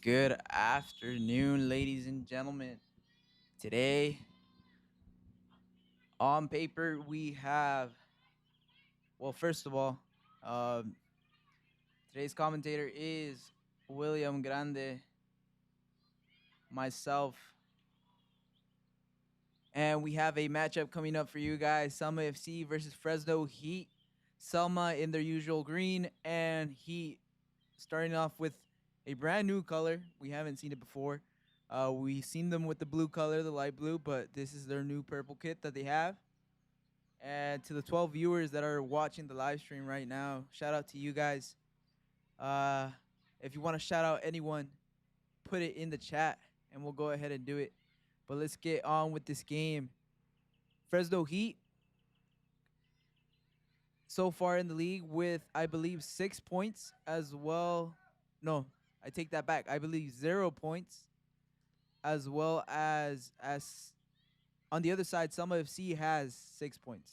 Good afternoon, ladies and gentlemen. Today, on paper, we have, first of all, um, today's commentator is William Grande, myself, and we have a matchup coming up for you guys. Selma FC versus Fresno Heat. Selma in their usual green, and Heat starting off with a brand new color. We haven't seen it before. We've seen them with the blue color, the light blue, but this is their new purple kit that they have. And to the 12 viewers that are watching the live stream right now, shout out to you guys. Uh, if you want to shout out anyone, put it in the chat and we'll go ahead and do it. But let's get on with this game. Fresno Heat so far in the league with, I believe, 6 points as well. No, I take that back. I believe 0 points, as well as on the other side, Selma FC has 6 points.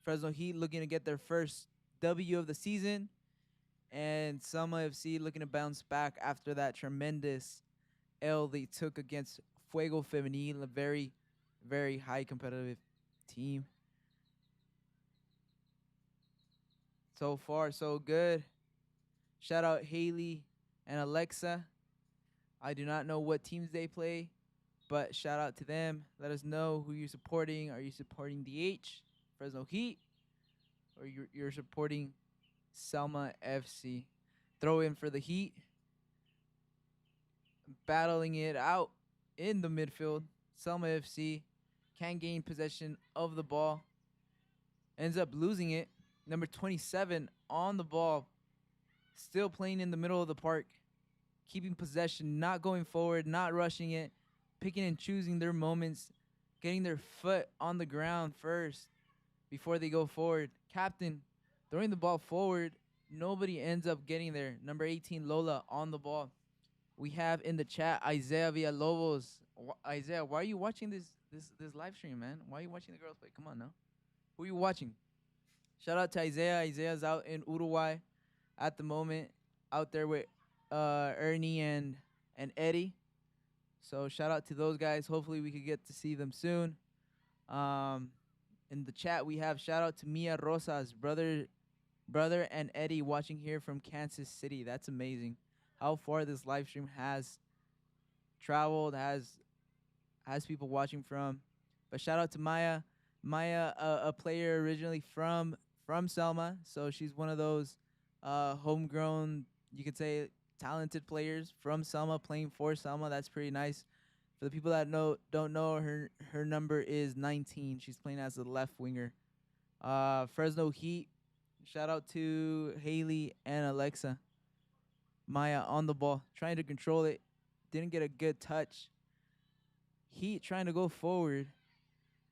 Fresno Heat looking to get their first W of the season, and Selma FC looking to bounce back after that tremendous L they took against Fuego Femenil, a very, very high competitive team. So far, so good. Shout out Haley and Alexa. I do not know what teams they play, but shout out to them. Let us know who you're supporting. Are you supporting DH, Fresno Heat, or you're supporting Selma FC? Throw in for the Heat. Battling it out in the midfield. Selma FC can gain possession of the ball. Ends up losing it. Number 27 on the ball. Still playing in the middle of the park. Keeping possession, not going forward, not rushing it. Picking and choosing their moments. Getting their foot on the ground first before they go forward. Captain throwing the ball forward. Nobody ends up getting there. Number 18, Lola, on the ball. We have in the chat Isaiah Villalobos. Isaiah, why are you watching this live stream, man? Why are you watching the girls play? Come on now. Who are you watching? Shout out to Isaiah. Isaiah's out in Uruguay at the moment, out there with Ernie and Eddie. So shout out to those guys. Hopefully we could get to see them soon. In the chat we have shout out to Mia Rosas, brother and Eddie watching here from Kansas City. That's amazing. How far this live stream has traveled, has people watching from. But shout out to Maya. Maya, a player originally from Selma, so she's one of those homegrown, you could say, talented players from Selma playing for Selma. That's pretty nice. For the people that don't know, her number is 19. She's playing as a left winger. Fresno Heat. Shout out to Haley and Alexa. Maya on the ball, trying to control it. Didn't get a good touch. Heat trying to go forward.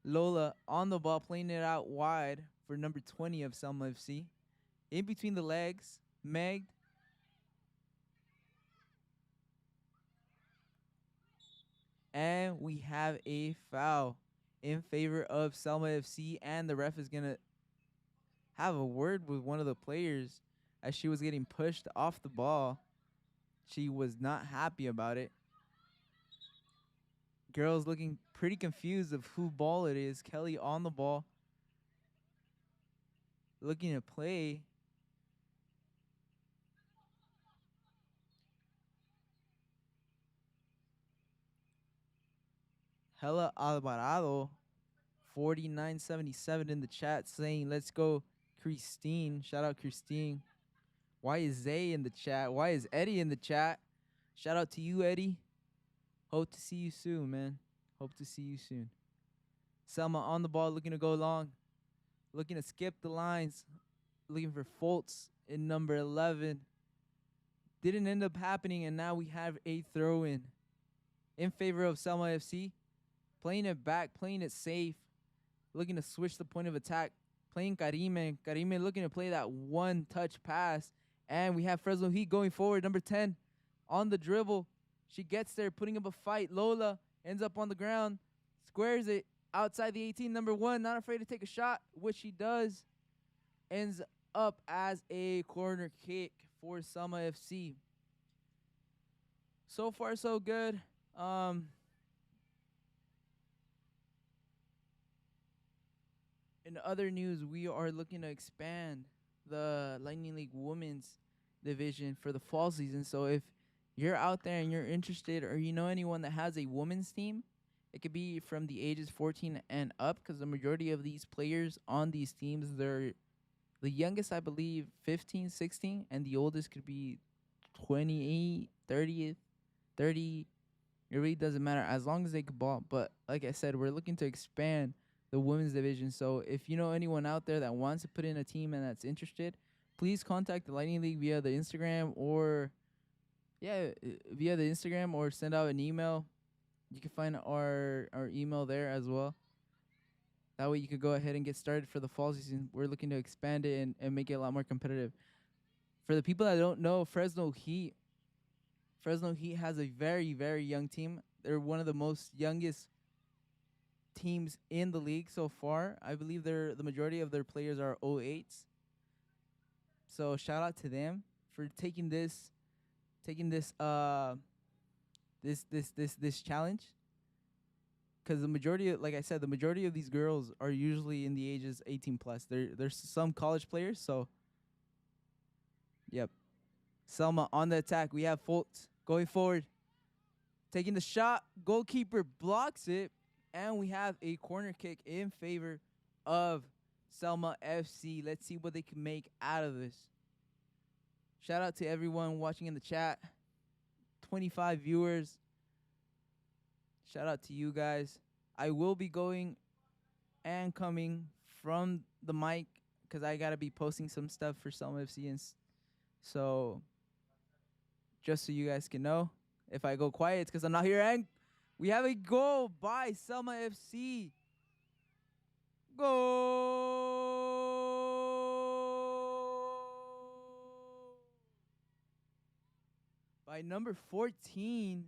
Lola on the ball, playing it out wide for number 20 of Selma FC. In between the legs, Meg. And we have a foul in favor of Selma FC, and the ref is going to have a word with one of the players as she was getting pushed off the ball. She was not happy about it. Girls looking pretty confused of who ball it is. Kelly on the ball, looking to play. Hella Alvarado, 4977 in the chat saying, let's go, Christine. Shout out, Christine. Why is Zay in the chat? Why is Eddie in the chat? Shout out to you, Eddie. Hope to see you soon, man. Hope to see you soon. Selma on the ball, looking to go long. Looking to skip the lines. Looking for Fultz in number 11. Didn't end up happening, and now we have a throw-in in favor of Selma FC. Playing it back, playing it safe. Looking to switch the point of attack. Playing Karime. Karime looking to play that one-touch pass. And we have Fresno Heat going forward. Number 10 on the dribble. She gets there, putting up a fight. Lola ends up on the ground. Squares it outside the 18. Number 1, not afraid to take a shot, which she does. Ends up as a corner kick for Selma FC. So far, so good. Um, in other news, we are looking to expand the Lightning League Women's division for the fall season. So if you're out there and you're interested, or you know anyone that has a women's team, it could be from the ages 14 and up, because the majority of these players on these teams, they're the youngest, I believe, 15, 16, and the oldest could be 28, 30, 30. It really doesn't matter as long as they can ball. But like I said, we're looking to expand the women's division. So if you know anyone out there that wants to put in a team and that's interested, please contact the Lightning League via the Instagram, or via the Instagram, or send out an email. You can find our email there as well. That way you could go ahead and get started for the fall season. We're looking to expand it and make it a lot more competitive. For the people that don't know, Fresno Heat has a very, very young team. They're one of the most youngest teams in the league so far. I believe the majority of their players are 08s. So shout out to them for taking this challenge, because the majority of, like I said, the majority of these girls are usually in the ages 18 plus. There's some college players, so yep. Selma on the attack. We have Fultz going forward, taking the shot. Goalkeeper blocks it, and we have a corner kick in favor of Selma FC. Let's see what they can make out of this. Shout out to everyone watching in the chat. 25 viewers. Shout out to you guys. I will be going and coming from the mic, because I got to be posting some stuff for Selma FC. And so just so you guys can know, if I go quiet, it's because I'm not here. And we have a goal by Selma FC. Goal by number 14,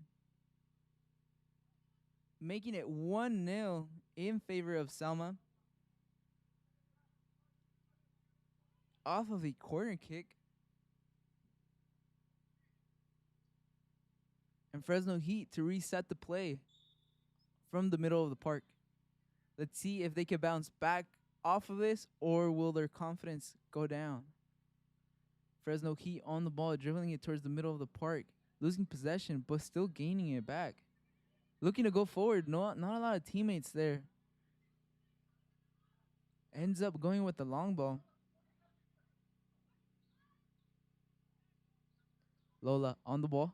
making it 1-0 in favor of Selma, off of a corner kick. And Fresno Heat to reset the play from the middle of the park. Let's see if they can bounce back off of this, or will their confidence go down. Fresno Heat on the ball, dribbling it towards the middle of the park, losing possession, but still gaining it back. Looking to go forward, not a lot of teammates there. Ends up going with the long ball. Lola on the ball.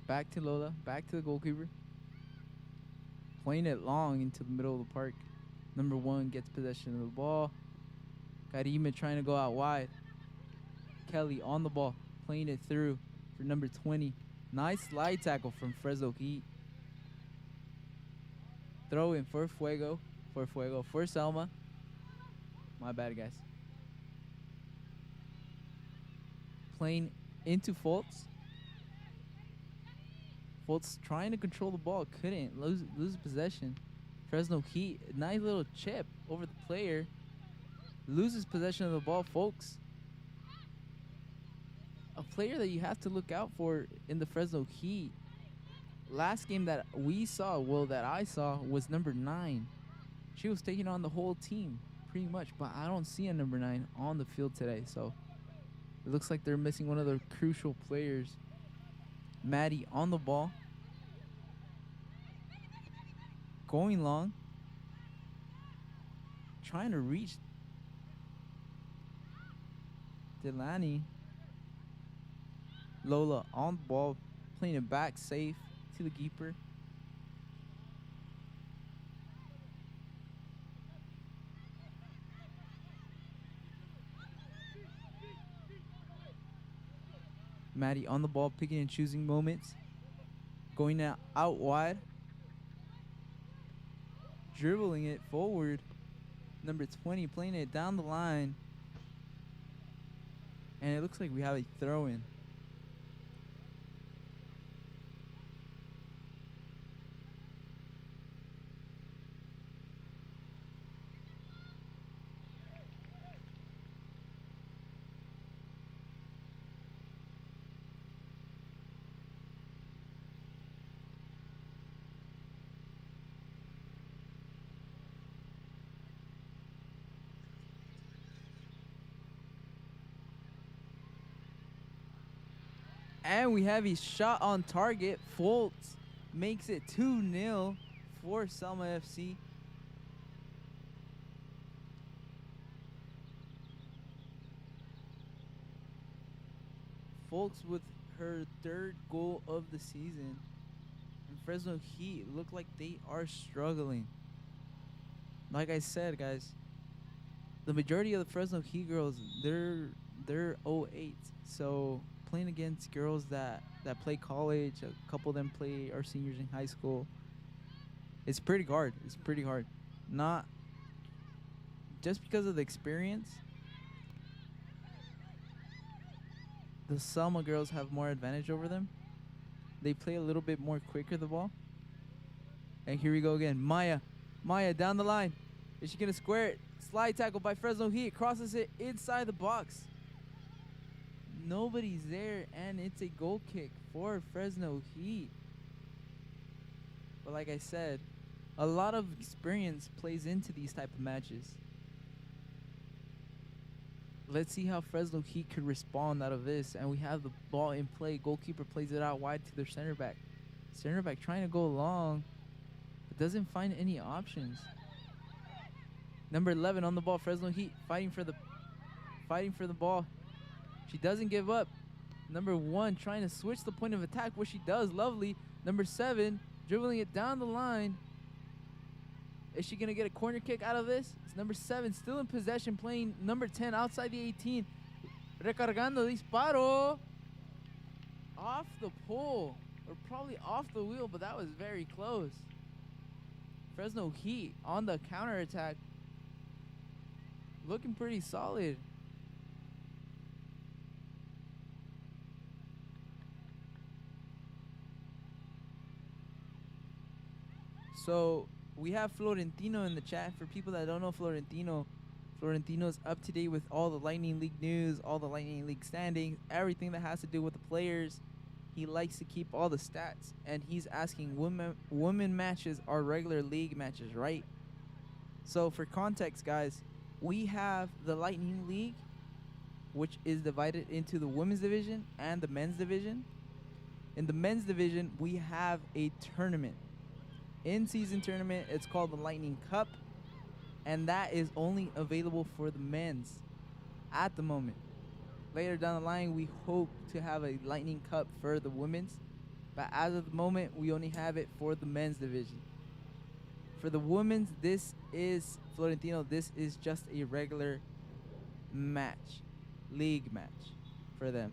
Back to Lola, back to the goalkeeper. Playing it long into the middle of the park. Number 1 gets possession of the ball. Karime trying to go out wide. Kelly on the ball, playing it through for number 20. Nice slide tackle from Fresno Heat. Throw in for for Selma. My bad, guys. Playing into Fultz. Fultz trying to control the ball, couldn't. Lose possession. Fresno Heat, nice little chip over the player. Loses possession of the ball, folks. A player that you have to look out for in the Fresno Heat. Last game that we saw, that I saw, was number 9. She was taking on the whole team, pretty much. But I don't see a number 9 on the field today. So it looks like they're missing one of their crucial players. Maddie on the ball. Going long. Trying to reach Delani. Lola on the ball. Playing it back safe to the keeper. Maddie on the ball, picking and choosing moments. Going out wide. Dribbling it forward. Number 20 playing it down the line. And it looks like we have a throw-in. And we have a shot on target. Foltz makes it 2-0 for Selma FC. Foltz with her third goal of the season. And Fresno Heat look like they are struggling. Like I said, guys, the majority of the Fresno Heat girls, they're 08. So playing against girls that play college, a couple of them play are seniors in high school. It's pretty hard. It's pretty hard. Not just because of the experience. The Selma girls have more advantage over them. They play a little bit more quicker the ball. And here we go again. Maya down the line. Is she gonna square it? Slide tackle by Fresno Heat. Crosses it inside the box. Nobody's there, and it's a goal kick for Fresno Heat. But like I said, a lot of experience plays into these type of matches. Let's see how Fresno Heat could respond out of this. And we have the ball in play. Goalkeeper plays it out wide to their center back. Center back trying to go long, but doesn't find any options. Number 11 on the ball. Fresno Heat fighting for the ball. She doesn't give up. Number 1 trying to switch the point of attack, which she does. Lovely. Number 7 dribbling it down the line. Is she going to get a corner kick out of this? It's number 7 still in possession, playing number 10 outside the 18. Recargando disparo. Off the pole. Or probably off the wheel, but that was very close. Fresno Heat on the counterattack. Looking pretty solid. So we have Florentino in the chat. For people that don't know Florentino's up to date with all the Lightning League news, all the Lightning League standings, everything that has to do with the players. He likes to keep all the stats, and he's asking women matches are regular league matches, right? So for context, guys, we have the Lightning League, which is divided into the women's division and the men's division. In the men's division, we have a tournament. In-season tournament, it's called the Lightning Cup, and that is only available for the men's at the moment. Later down the line, we hope to have a Lightning Cup for the women's, but as of the moment, we only have it for the men's division. For the women's, this is Florentino. This is just a regular match, league match for them.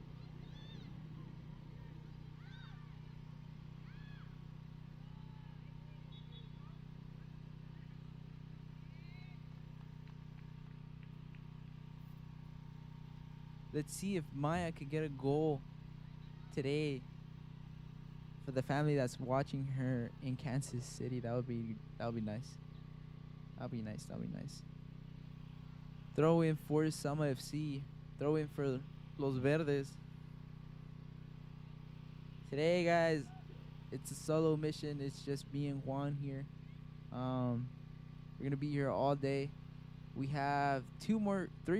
Let's see if Maya could get a goal today for the family that's watching her in Kansas City. That would be nice. That'll be nice. Throw in for Selma FC. Throw in for Los Verdes. Today, guys, it's a solo mission. It's just me and Juan here. We're gonna be here all day. We have 3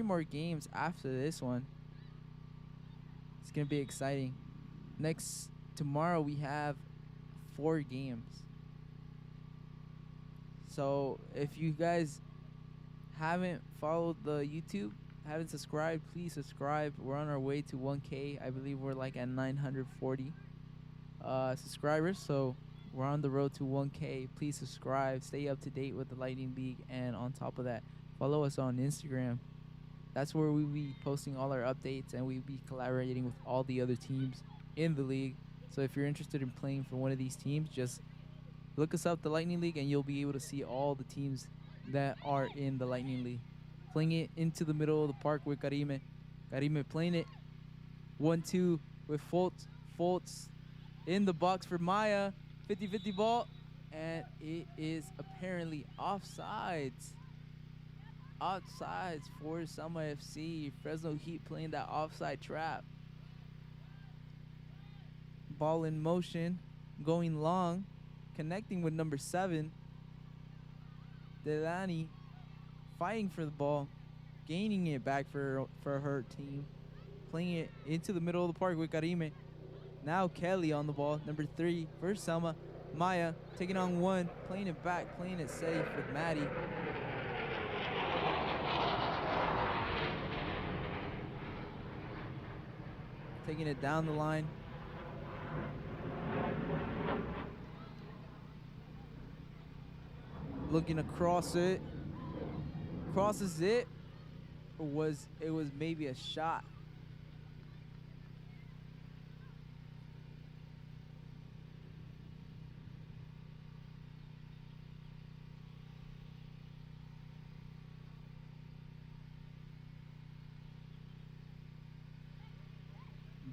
more games after this one. It's gonna be exciting. Tomorrow we have 4 games. So if you guys haven't followed the YouTube, haven't subscribed, please subscribe. We're on our way to 1K. I believe we're like at 940 subscribers. So we're on the road to 1K. Please subscribe. Stay up to date with the Lightning League. And on top of that, follow us on Instagram. That's where we'll be posting all our updates, and we'll be collaborating with all the other teams in the league. So if you're interested in playing for one of these teams, just look us up, the Lightning League, and you'll be able to see all the teams that are in the Lightning League. Playing it into the middle of the park with Karime. Karime playing it 1-2 with Foltz. Foltz in the box for Maya. 50-50 ball, and it is apparently offsides. Offsides for Selma FC. Fresno Heat playing that offside trap. Ball in motion, going long, connecting with number 7. Delani fighting for the ball, gaining it back for her team. Playing it into the middle of the park with Karime. Now Kelly on the ball. Number 3 for Selma. Maya taking on 1, playing it back, playing it safe with Maddie. Taking it down the line. Looking across it. Crosses it. Or was it was maybe a shot?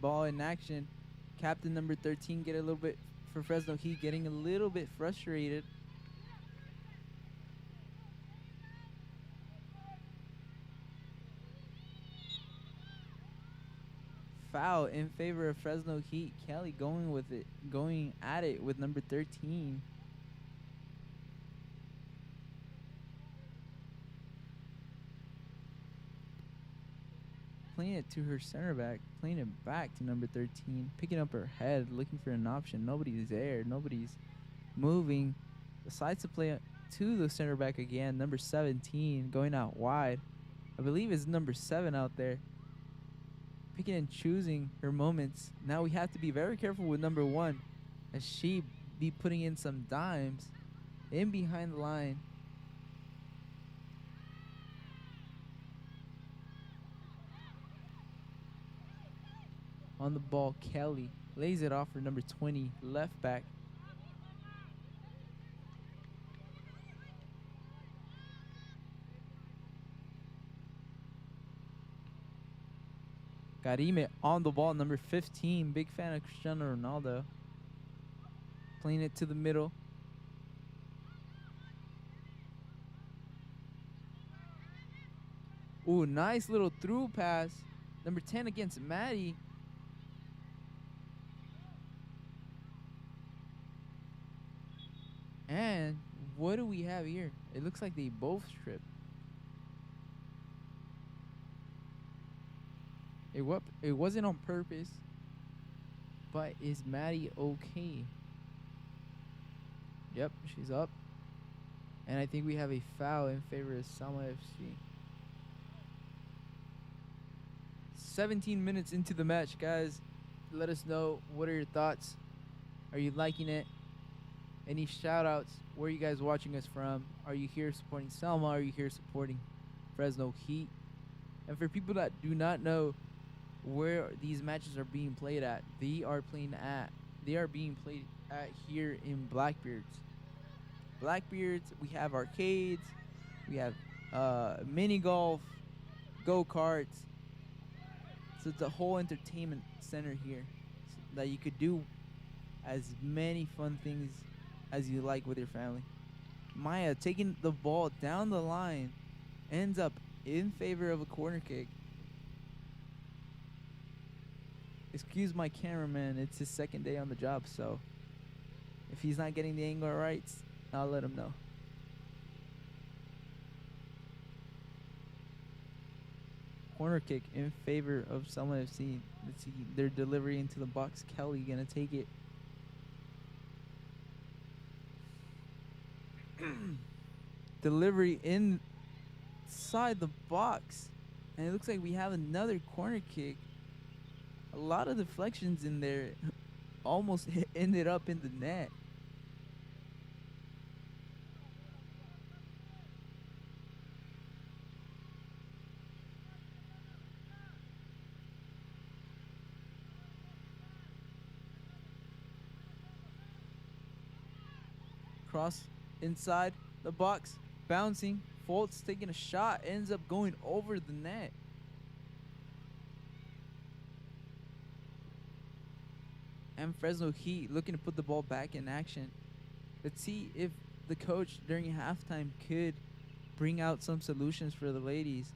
Ball in action. Captain number 13 get a little bit for Fresno Heat, getting a little bit frustrated. Foul in favor of Fresno Heat. Kelly going with it, going at it with number 13. Playing it to her center back, playing it back to number 13, picking up her head, looking for an option. Nobody's there, nobody's moving. Decides to play to the center back again, number 17, going out wide. I believe it's number 7 out there. Picking and choosing her moments. Now we have to be very careful with number 1, as she be putting in some dimes in behind the line. On the ball, Kelly lays it off for number 20, left back. Karime on the ball, number 15. Big fan of Cristiano Ronaldo. Playing it to the middle. Ooh, nice little through pass. Number 10 against Maddie. And what do we have here? It looks like they both stripped. It wasn't on purpose. But is Maddie okay? Yep, she's up. And I think we have a foul in favor of Selma FC. 17 minutes into the match, guys. Let us know, what are your thoughts? Are you liking it? Any shout outs? Where are you guys watching us from? Are you here supporting Selma? Are you here supporting Fresno Heat? And for people that do not know where these matches are being played at, they are being played at here in Blackbeards. Blackbeards, we have arcades, we have mini golf, go-karts. So it's a whole entertainment center here that you could do as many fun things as you like with your family. Maya taking the ball down the line, ends up in favor of a corner kick. Excuse my cameraman, it's his second day on the job, so if he's not getting the angle right, I'll let him know. Corner kick in favor of Selma FC. Let's see their delivery into the box. Kelly gonna take it. Delivery inside the box. And it looks like we have another corner kick. A lot of deflections in there. Almost ended up in the net. Cross inside the box, bouncing. Foltz taking a shot, ends up going over the net. And Fresno Heat looking to put the ball back in action. Let's see if the coach during halftime could bring out some solutions for the ladies.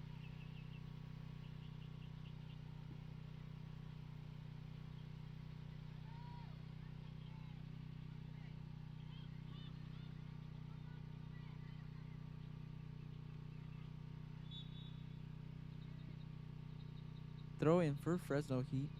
Throw in for Fresno Heat.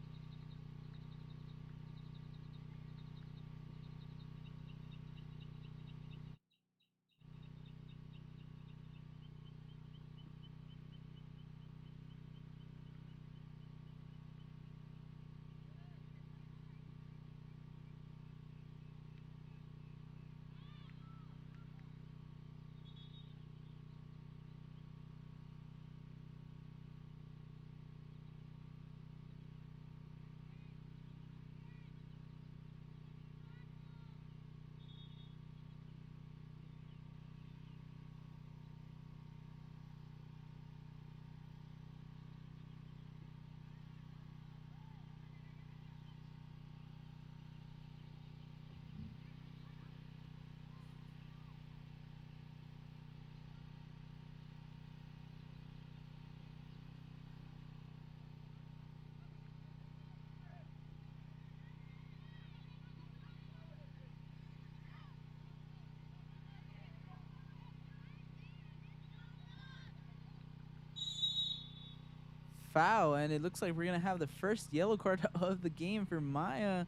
foul, and it looks like we're gonna have the first yellow card of the game for Maya.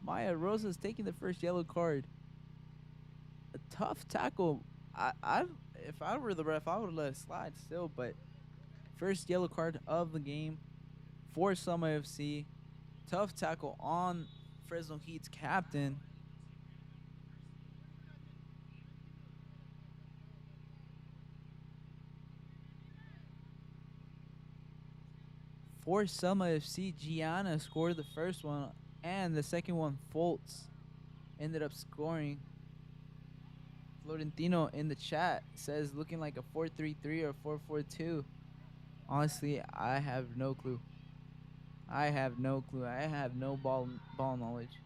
Maya Rosa's taking the first yellow card. A tough tackle. I if I were the ref, I would let it slide still, but first yellow card of the game for Selma FC. Tough tackle on Fresno Heat's captain. For Selma FC, Gianna scored the first one, and the second one, Foltz, ended up scoring. Florentino in the chat says looking like a 4-3-3 or 4-4-2. Honestly, I have no clue. I have no clue. I have no ball knowledge.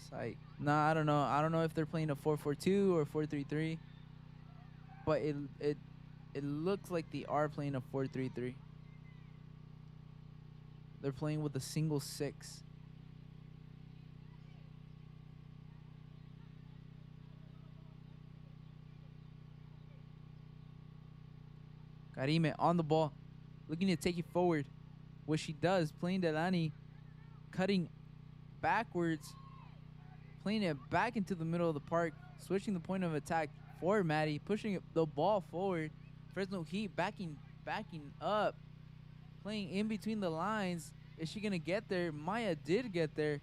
Psych. Nah, I don't know. I don't know if they're playing a 4-4-2 or 4-3-3. But it looks like they are playing a 4-3-3. They're playing with a single 6. Karime on the ball, looking to take it forward. What she does, playing Delani, cutting backwards, playing it back into the middle of the park, switching the point of attack for Maddie, pushing the ball forward. Fresno Heat backing up, playing in between the lines. Is she gonna get there? Maya did get there.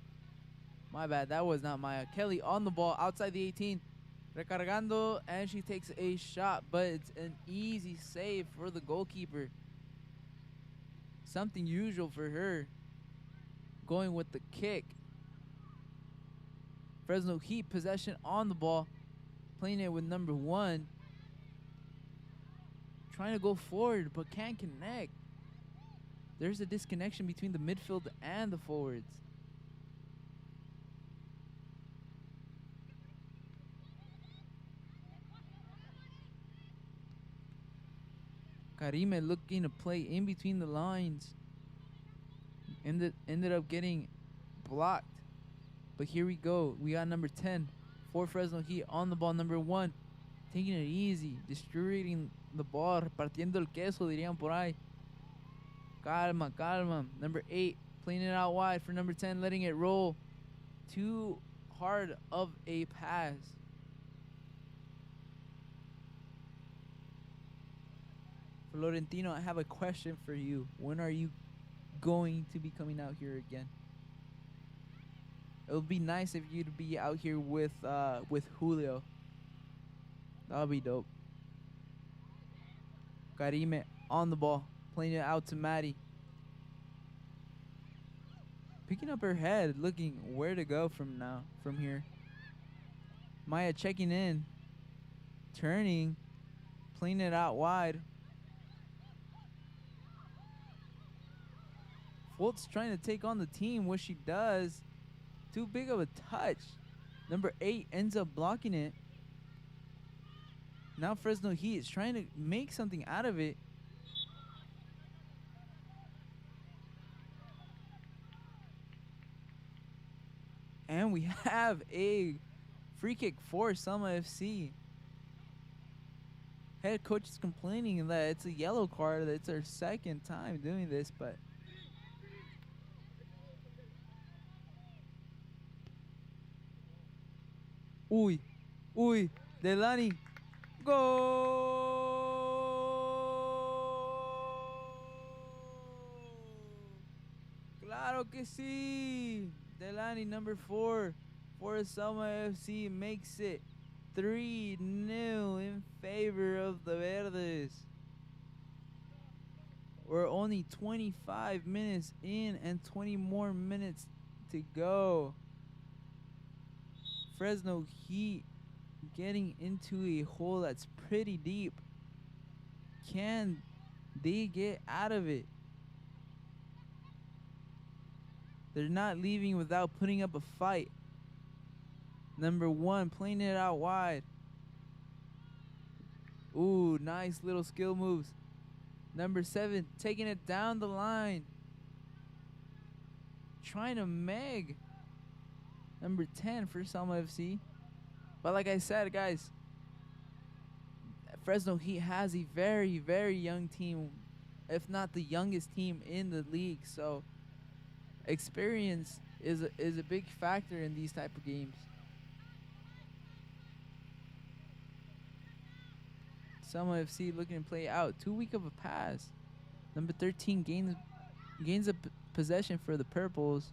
My bad, that was not Maya. Kelly on the ball outside the 18. Recargando, and she takes a shot, but it's an easy save for the goalkeeper. Something usual for her. Going with the kick. Fresno Heat possession on the ball. Playing it with number 1. Trying to go forward, but can't connect. There's a disconnection between the midfield and the forwards. Karime looking to play in between the lines. Ended up getting blocked. But here we go. We got number 10 for Fresno Heat on the ball. Number 1 taking it easy, distributing the ball, repartiendo el queso, dirían por ahí. Calma, calma. Number 8 playing it out wide for number 10, letting it roll. Too hard of a pass. Florentino, I have a question for you. When are you going to be coming out here again? It would be nice if you'd be out here with Julio. That would be dope. Karime on the ball, playing it out to Maddie. Picking up her head, looking where to go from here. Maya checking in, turning, playing it out wide. Foltz trying to take on the team, what she does. Too big of a touch. Number 8 ends up blocking it. Now Fresno Heat is trying to make something out of it. And we have a free kick for Selma FC. Head coach is complaining that it's a yellow card. That it's our second time doing this, but uy, Delani, go! Claro que sí. Delani, number 4 for Selma FC, makes it 3-0 in favor of the Verdes. We're only 25 minutes in and 20 more minutes to go. Fresno Heat getting into a hole that's pretty deep. Can they get out of it? They're not leaving without putting up a fight. Number 1 playing it out wide. Ooh, nice little skill moves. Number 7 taking it down the line. Trying to Meg. Number 10 for Selma FC. But like I said, guys, Fresno Heat has a very, very young team. if not the youngest team in the league. So experience is a big factor in these type of games. Selma FC looking to play out. Too weak of a pass. Number 13 gains a possession for the Purples.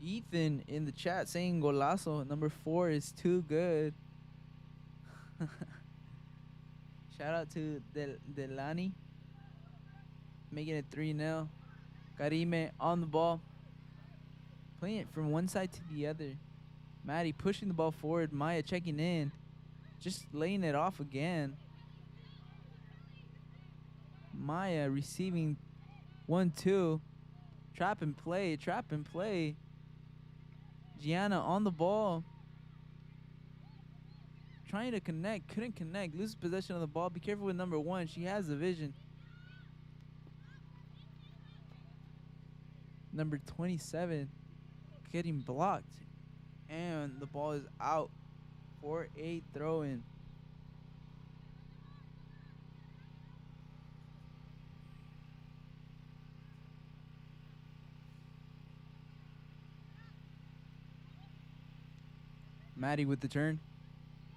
Ethan in the chat saying golazo. Number 4 is too good. Shout out to Delani. Making it 3-0. Karime on the ball. Playing it from one side to the other. Maddie pushing the ball forward. Maya checking in. Just laying it off again. Maya receiving 1-2. Trap and play. Trap and play. Gianna on the ball. Trying to connect. Couldn't connect. Loses possession of the ball. Be careful with number 1. She has the vision. Number 27 getting blocked. And the ball is out for a throw-in. Maddie with the turn.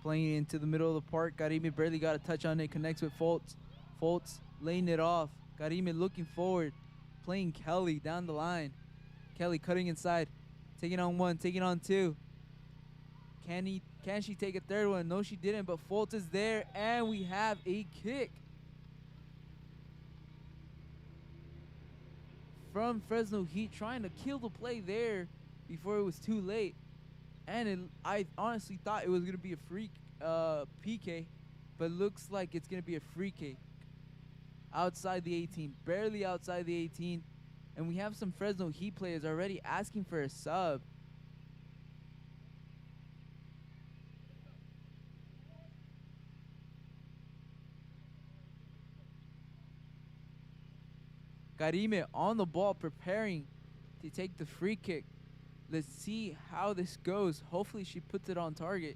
Playing into the middle of the park. Karime barely got a touch on it. Connects with Fultz. Fultz laying it off. Karime looking forward. Playing Kelly down the line. Kelly cutting inside. Taking on 1. Taking on 2. Can she take a third one? No, she didn't. But Fultz is there. And we have a kick. From Fresno Heat. Trying to kill the play there before it was too late. And I honestly thought it was going to be a free PK, but looks like it's going to be a free kick. Outside the 18, barely outside the 18. And we have some Fresno Heat players already asking for a sub. Karime on the ball preparing to take the free kick. Let's see how this goes. Hopefully she puts it on target.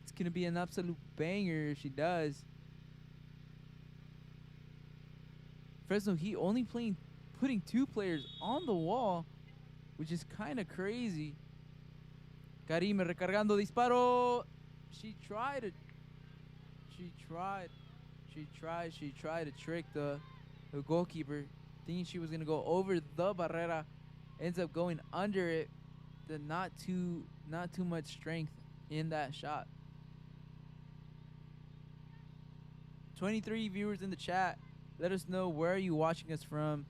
It's going to be an absolute banger if she does. Fresno Heat only putting 2 players on the wall, which is kind of crazy. Karime recargando disparo. She tried to trick the goalkeeper, thinking she was going to go over the barrera. Ends up going under it. Not too much strength in that shot. 23 viewers in the chat. Let us know, where are you watching us from?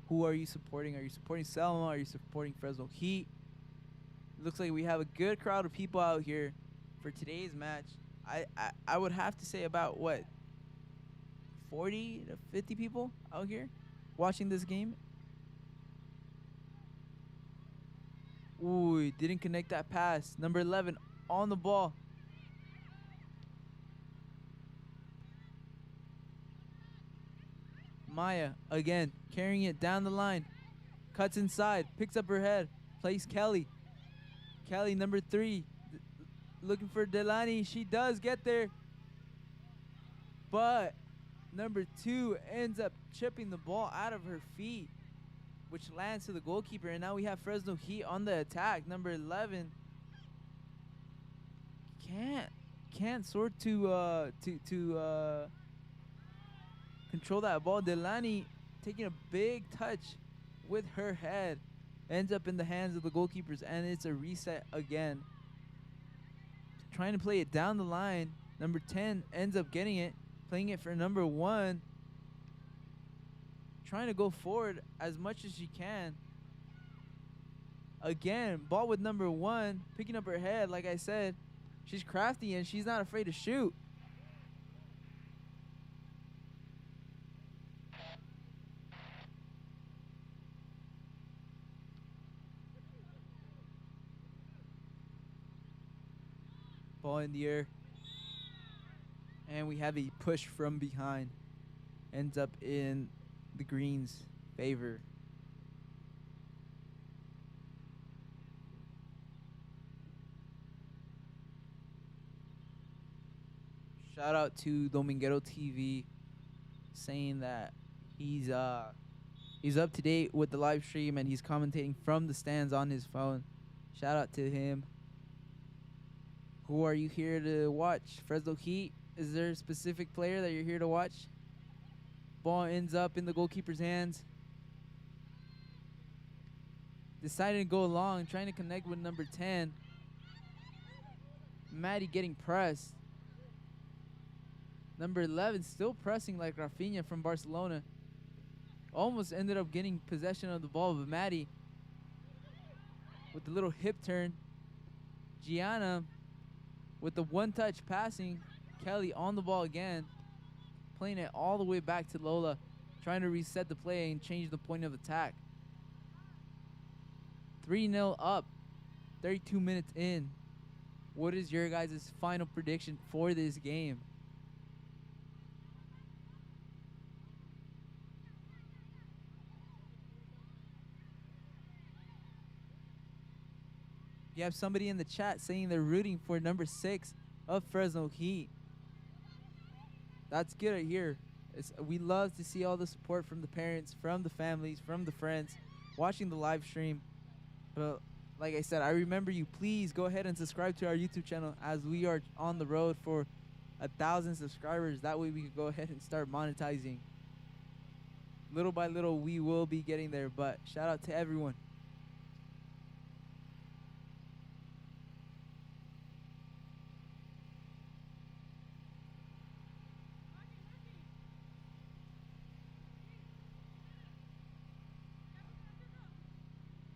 Who are you supporting? Are you supporting Selma? Are you supporting Fresno Heat? Looks like we have a good crowd of people out here for today's match. I would have to say about, what, 40 to 50 people out here watching this game. Ooh, didn't connect that pass. Number 11 on the ball. Maya again carrying it down the line. Cuts inside. Picks up her head. Plays Kelly. Kelly, number 3. Looking for Delani. She does get there. But number 2 ends up chipping the ball out of her feet, which lands to the goalkeeper. And now we have Fresno Heat on the attack. Number 11 can't sort to control that ball. Delani taking a big touch with her head. Ends up in the hands of the goalkeepers, and it's a reset again. Trying to play it down the line. Number 10 ends up getting it. Playing it for number 1. Trying to go forward as much as she can. Again, ball with number 1. Picking up her head, like I said. She's crafty, and she's not afraid to shoot. Ball in the air. And we have a push from behind. Ends up in the Greens' favor. Shout out to Dominguero TV saying that he's uh he's up to date with the live stream and he's commentating from the stands on his phone. Shout out to him. Who are you here to watch? Fresno Heat? Is there a specific player that you're here to watch? Ball ends up in the goalkeeper's hands. Deciding to go long, trying to connect with number 10. Maddie getting pressed. Number 11 still pressing like Rafinha from Barcelona. Almost ended up getting possession of the ball, but Maddie with the little hip turn. Gianna with the one-touch passing. Kelly on the ball again. Playing it all the way back to Lola. Trying to reset the play and change the point of attack. 3-0 up. 32 minutes in. What is your guys' final prediction for this game? You have somebody in the chat saying they're rooting for number 6 of Fresno Heat. That's good right here. We love to see all the support from the parents, from the families, from the friends, watching the live stream. But like I said, I remember you. Please go ahead and subscribe to our YouTube channel as we are on the road for 1,000 subscribers. That way we can go ahead and start monetizing. Little by little, we will be getting there. But shout out to everyone.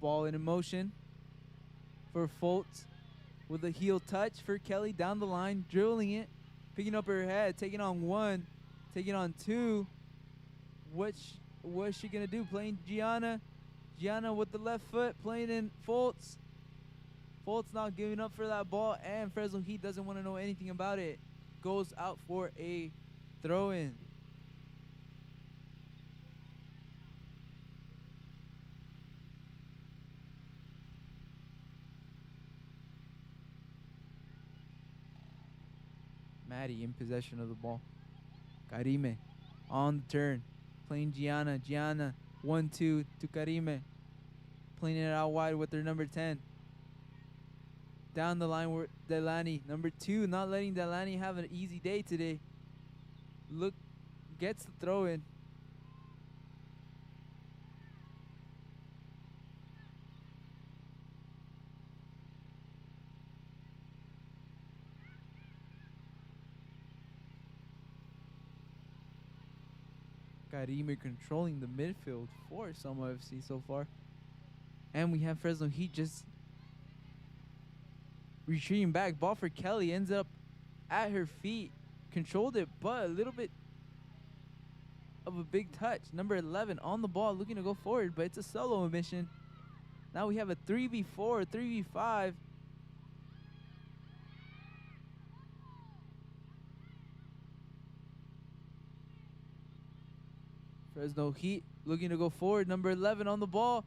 Ball in motion for Fultz with a heel touch for Kelly down the line, dribbling it, picking up her head, taking on 1, taking on 2. What's she gonna do? Playing Gianna. Gianna with the left foot, playing in Fultz. Fultz not giving up for that ball, and Fresno Heat doesn't want to know anything about it. Goes out for a throw-in. Maddie in possession of the ball. Karime on the turn. Playing Gianna. Gianna 1-2 to Karime. Playing it out wide with their number 10. Down the line with Delani. Number 2 not letting Delani have an easy day today. Look, gets the throw in. Karime controlling the midfield for Selma FC so far. And we have Fresno Heat just retreating back. Ball for Kelly. Ends up at her feet. Controlled it, but a little bit of a big touch. Number 11 on the ball looking to go forward, but it's a solo mission. Now we have a 3v4, 3v5. Fresno Heat looking to go forward. Number 11 on the ball.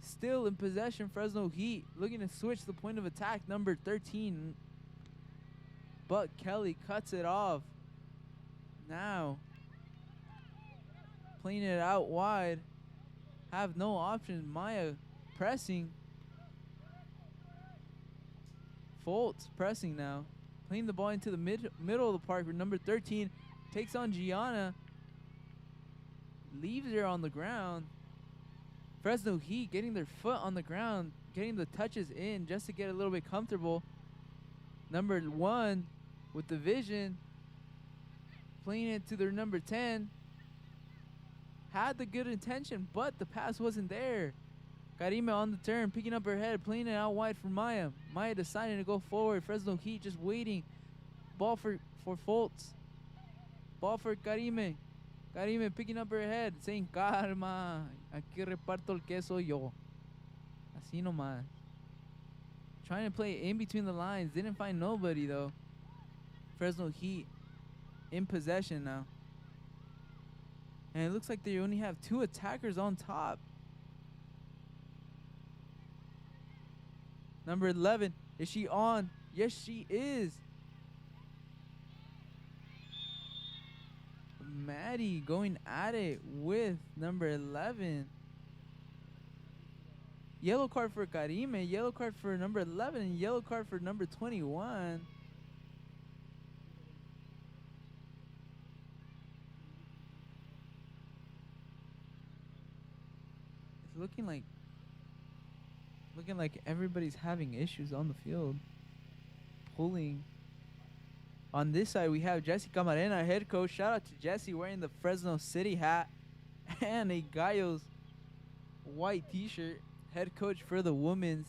Still in possession, Fresno Heat looking to switch the point of attack. Number 13. But Kelly cuts it off. Now, playing it out wide. Have no option. Maya pressing. Fultz pressing now. Playing the ball into the middle of the park with number 13. Takes on Gianna. Leaves her on the ground. Fresno Heat getting their foot on the ground, getting the touches in just to get a little bit comfortable. Number 1 with the vision, playing it to their number 10. Had the good intention, but the pass wasn't there. Karime on the turn, picking up her head, playing it out wide for Maya. Maya deciding to go forward. Fresno Heat just waiting. Ball for Fultz. Ball for Karime. Karime picking up her head, saying, calma, aquí reparto el queso yo. Así nomás. Trying to play in between the lines. Didn't find nobody, though. Fresno Heat in possession now. And it looks like they only have 2 attackers on top. Number 11, is she on? Yes, she is. Maddie going at it with number 11. Yellow card for Karime, yellow card for number 11, and yellow card for number 21. It's looking like everybody's having issues on the field. Pulling. On this side, we have Jesse Camarena, head coach. Shout out to Jesse wearing the Fresno City hat and a Gallos white t-shirt. Head coach for the women's.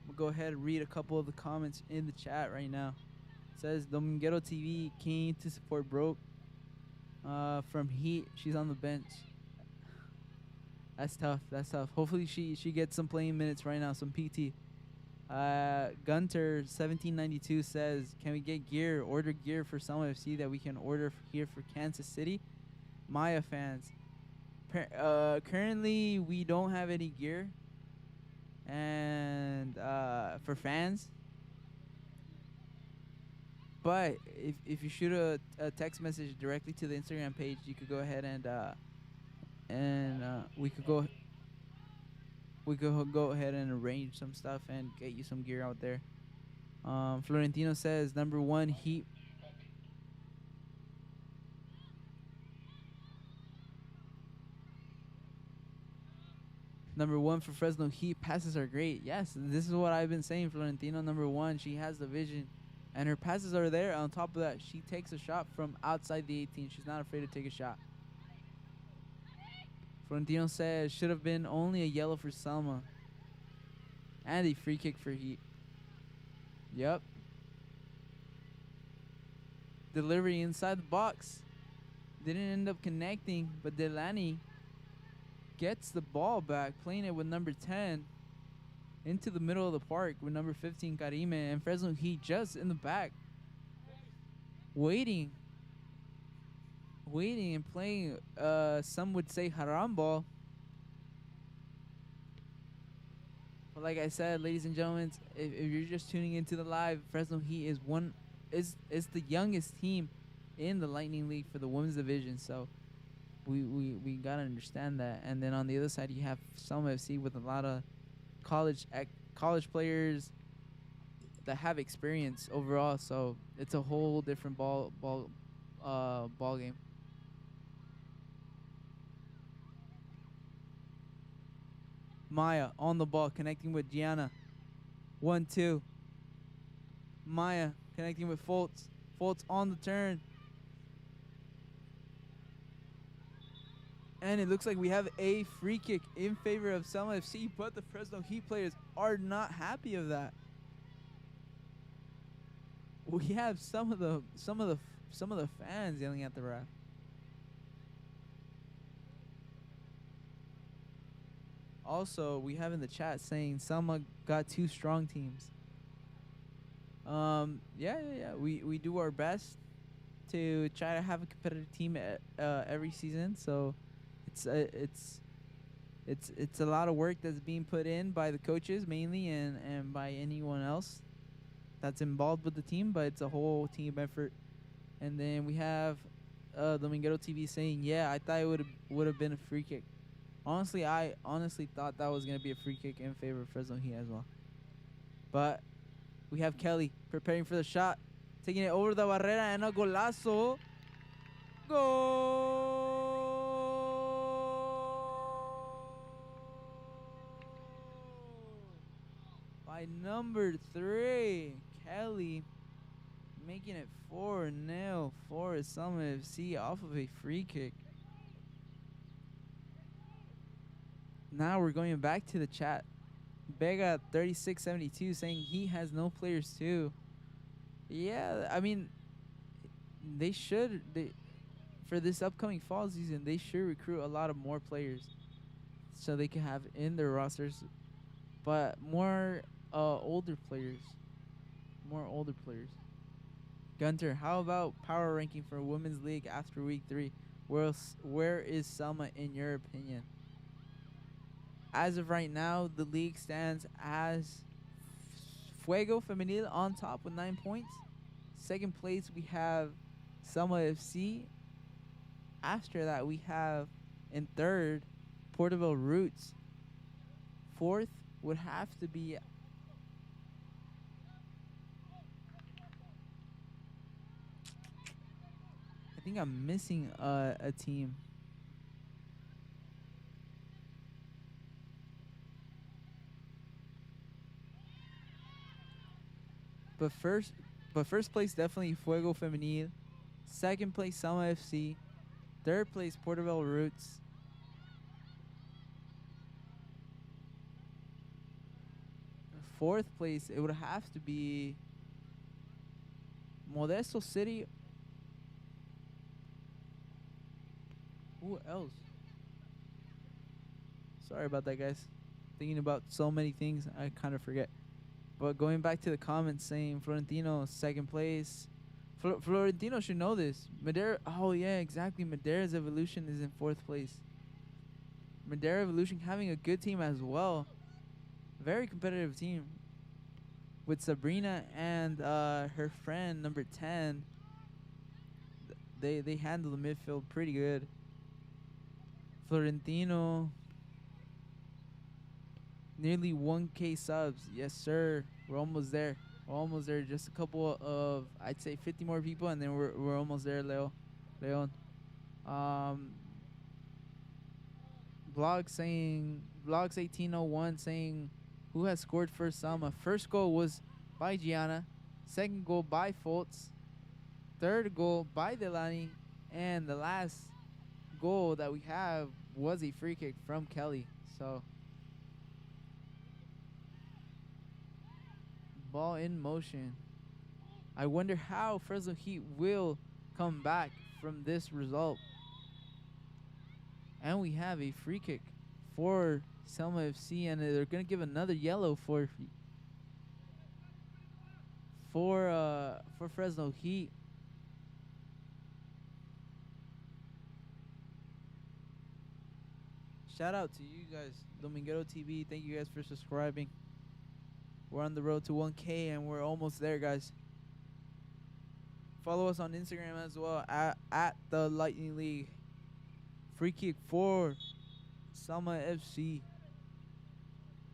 We'll go ahead and read a couple of the comments in the chat right now. It says Dominguero TV keen to support Broke. From Heat, she's on the bench. That's tough. That's tough. Hopefully she gets some playing minutes right now, some PT. Gunter 1792 says, "Can we get gear? Order gear for Selma FC that we can order here for Kansas City." Maya fans, currently we don't have any gear, and for fans. But if you shoot a text message directly to the Instagram page, you could go ahead and we could go ahead and arrange some stuff and get you some gear out there. Florentino says number 1 Heat. Number 1 for Fresno Heat, passes are great. Yes, this is what I've been saying. Florentino number 1, she has the vision, and her passes are there. On top of that, she takes a shot from outside the 18. She's not afraid to take a shot. Florentino says should have been only a yellow for Selma and a free kick for Heat. Yep. Delivery inside the box. Didn't end up connecting, but Delani gets the ball back, playing it with number 10 into the middle of the park with number 15 Karime, and Fresno Heat just in the back waiting and playing some would say haram ball. But like I said, ladies and gentlemen, if you're just tuning into the live, Fresno Heat is the youngest team in the Lightning League for the women's division, so we gotta understand that. And then on the other side, you have Selma FC with a lot of college players that have experience overall. So it's a whole different ball game. Maya on the ball, connecting with Gianna. 1-2. Maya connecting with Foltz. Foltz on the turn. And it looks like we have a free kick in favor of Selma FC, but the Fresno Heat players are not happy of that. We have some of the fans yelling at the ref. Also, we have in the chat saying Selma got 2 strong teams. Yeah. We do our best to try to have a competitive team every season. So it's a lot of work that's being put in by the coaches mainly and by anyone else that's involved with the team, but it's a whole team effort. And then we have Dominguero TV saying, "Yeah, I thought it would have been a free kick." I honestly thought that was gonna be a free kick in favor of Fresno Heat as well. But we have Kelly preparing for the shot, taking it over the barrera, and a golazo. Goal! By number 3, Kelly, making it 4-0 for Selma FC off of a free kick. Now we're going back to the chat. Vega 3672 saying he has no players too. Yeah, I mean, they for this upcoming fall season, they should recruit a lot of more players so they can have in their rosters, but more older players. Gunter, how about power ranking for Women's League after week 3? Where is Selma in your opinion? as of right now, the league stands as Fuego Femenil on top with 9 points. Second place, we have Selma FC. After that, we have in third, Porterville Roots. Fourth would have to be I think I'm missing a team. But first place definitely Fuego Femenil. Second place Selma FC. Third place Porterville Roots. Fourth place it would have to be Modesto City. Who else? Sorry about that, guys. Thinking about so many things, I kind of forget. But going back to the comments saying Florentino second place. Florentino should know this. Madera. Oh yeah, exactly. Madera's Evolution is in fourth place. Madera Evolution having a good team as well. Very competitive team. With Sabrina and her friend number 10. They handle the midfield pretty good. Florentino. Nearly 1K subs. Yes, sir. We're almost there. We're almost there. Just a couple of, I'd say 50 more people, and then we're almost there, Leon. Vlogs 1801 saying who has scored first Selma. First goal was by Gianna. Second goal by Foltz. Third goal by Delani. And the last goal that we have was a free kick from Kelly. So ball in motion. I wonder how Fresno Heat will come back from this result. And we have a free kick for Selma FC, and they're gonna give another yellow for Fresno Heat. Shout out to you guys, Dominguero TV. Thank you guys for subscribing. We're on the road to 1K, and we're almost there, guys. Follow us on Instagram as well at the Lightning League. Free kick for Selma FC.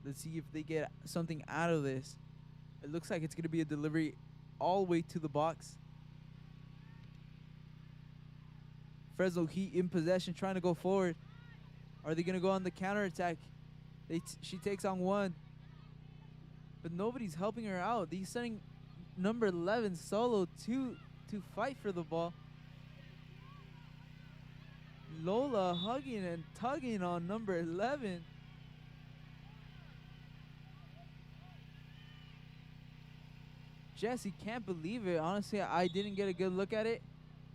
Let's see if they get something out of this. It looks like it's going to be a delivery all the way to the box. Fresno Heat in possession, trying to go forward. Are they going to go on the counterattack? She takes on one. But nobody's helping her out. He's sending number 11 solo to fight for the ball. Lola hugging and tugging on number 11. Jesse can't believe it. Honestly, I didn't get a good look at it.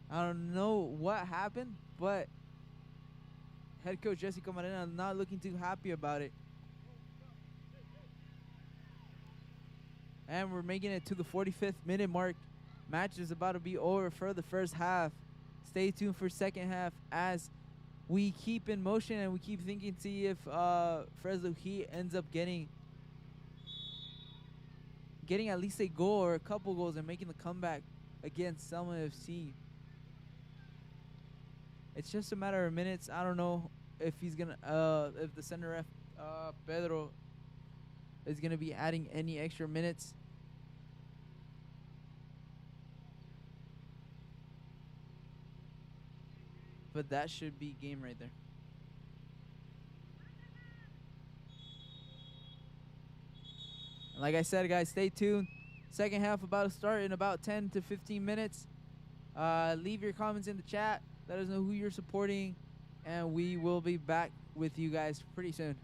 I don't know what happened, but head coach Jesse Camarena not looking too happy about it. And we're making it to the 45th minute mark. Match is about to be over for the first half. Stay tuned for second half as we keep in motion and we keep thinking, see if Fresno Heat ends up getting at least a goal or a couple goals and making the comeback against Selma FC. It's just a matter of minutes. I don't know if he's gonna if the center ref Pedro is gonna be adding any extra minutes. But that should be game right there. And like I said, guys, stay tuned. Second half about to start in about 10 to 15 minutes. Leave your comments in the chat. Let us know who you're supporting. And we will be back with you guys pretty soon.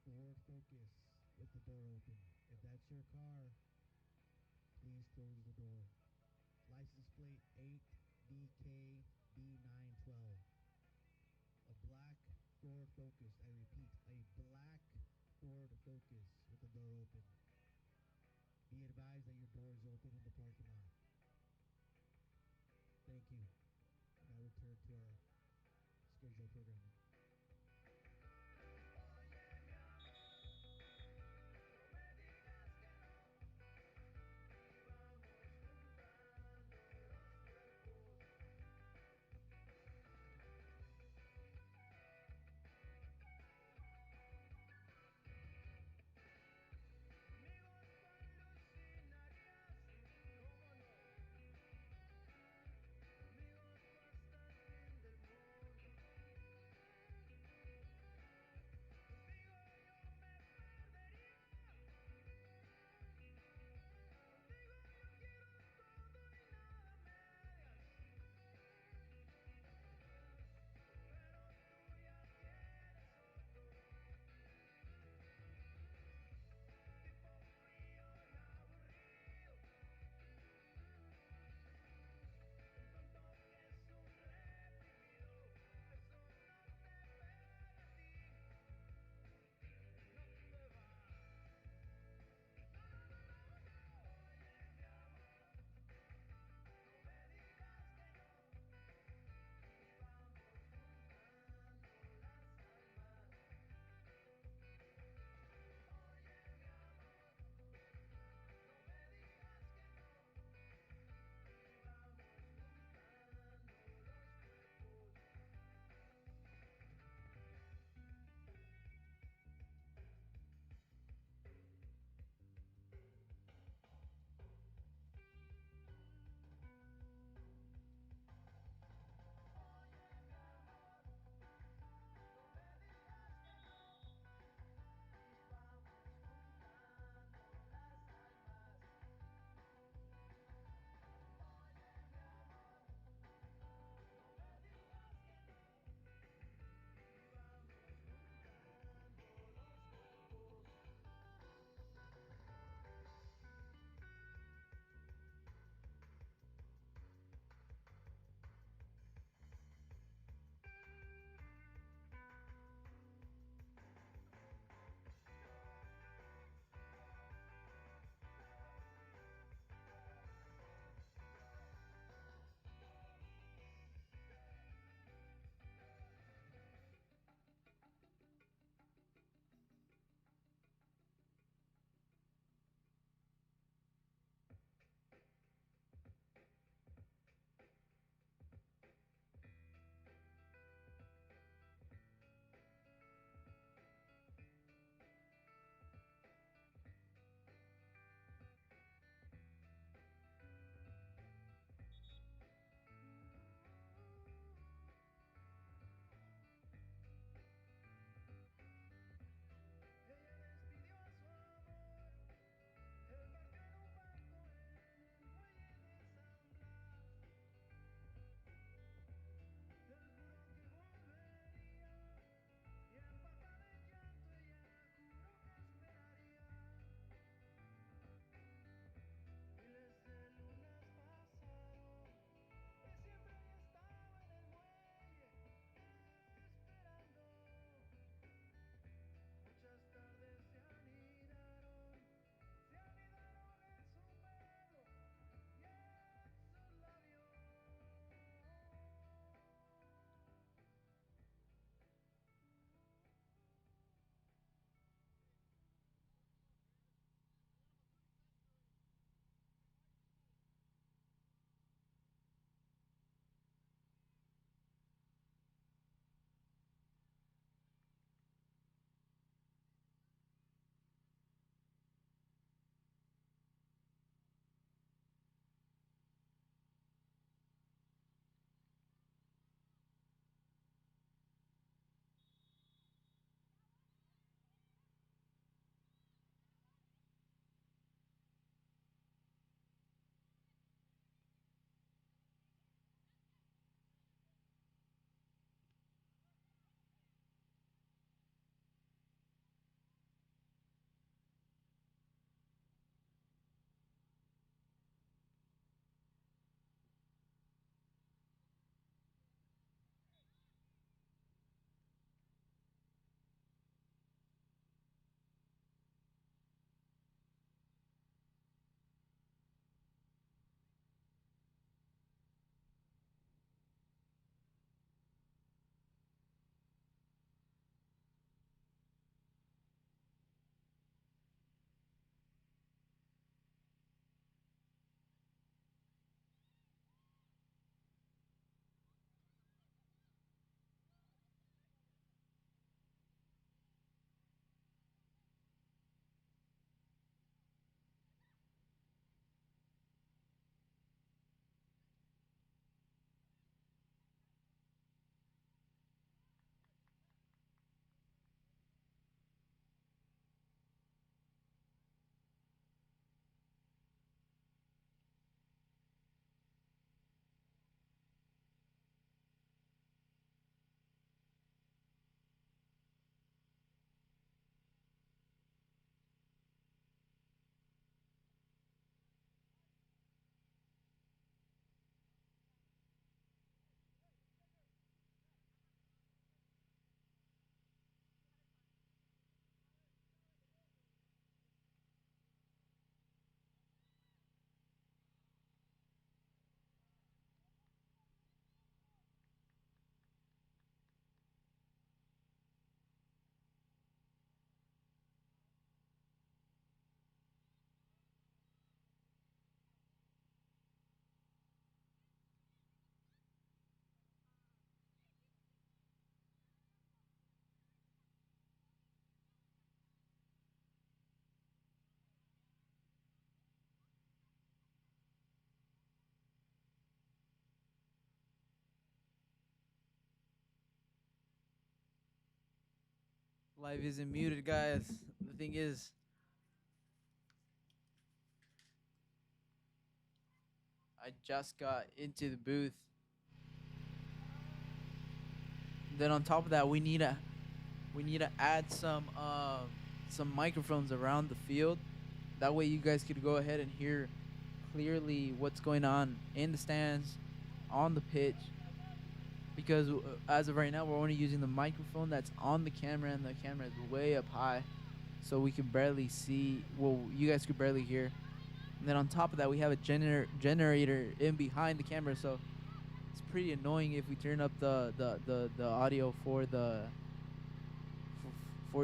Forward focus with the door open. If that's your car, please close the door. License plate 8DKB912. A black Ford Focus. I repeat, a black Ford Focus with the door open. Be advised that your door is open in the parking lot. Thank you. And I return to our scheduled programming. Live isn't muted, guys. The thing is, I just got into the booth. Then on top of that, we need to add some microphones around the field. That way, you guys could go ahead and hear clearly what's going on in the stands, on the pitch. Because as of right now, we're only using the microphone that's on the camera, and the camera is way up high, so we can barely see. Well, you guys could barely hear. And then on top of that, we have a generator in behind the camera, so it's pretty annoying if we turn up the audio for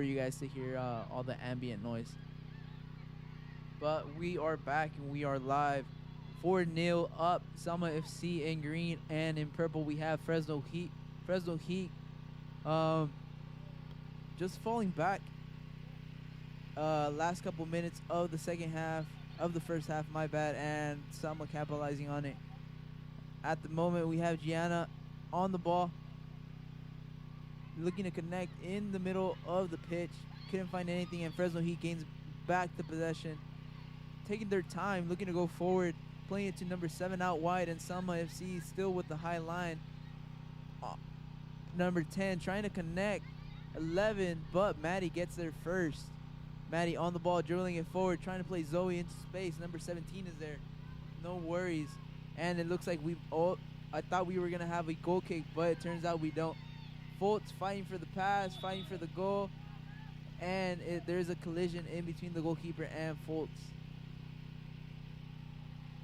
you guys to hear all the ambient noise. But we are back and we are live. 4-0 up. Selma FC in green, and in purple we have Fresno Heat. Fresno Heat, just falling back. Last couple minutes of the second half of the first half, my bad, and Selma capitalizing on it. At the moment, we have Gianna on the ball, looking to connect in the middle of the pitch. Couldn't find anything, and Fresno Heat gains back the possession, taking their time, looking to go forward, playing it to number 7 out wide, and Selma FC still with the high line. Number 10 trying to connect 11, but Maddie gets there first. Maddie on the ball, dribbling it forward, trying to play Zoe into space. Number 17 is there. No worries. And it looks like I thought we were going to have a goal kick, but it turns out we don't. Fultz fighting for the pass, fighting for the goal. And there's a collision in between the goalkeeper and Fultz.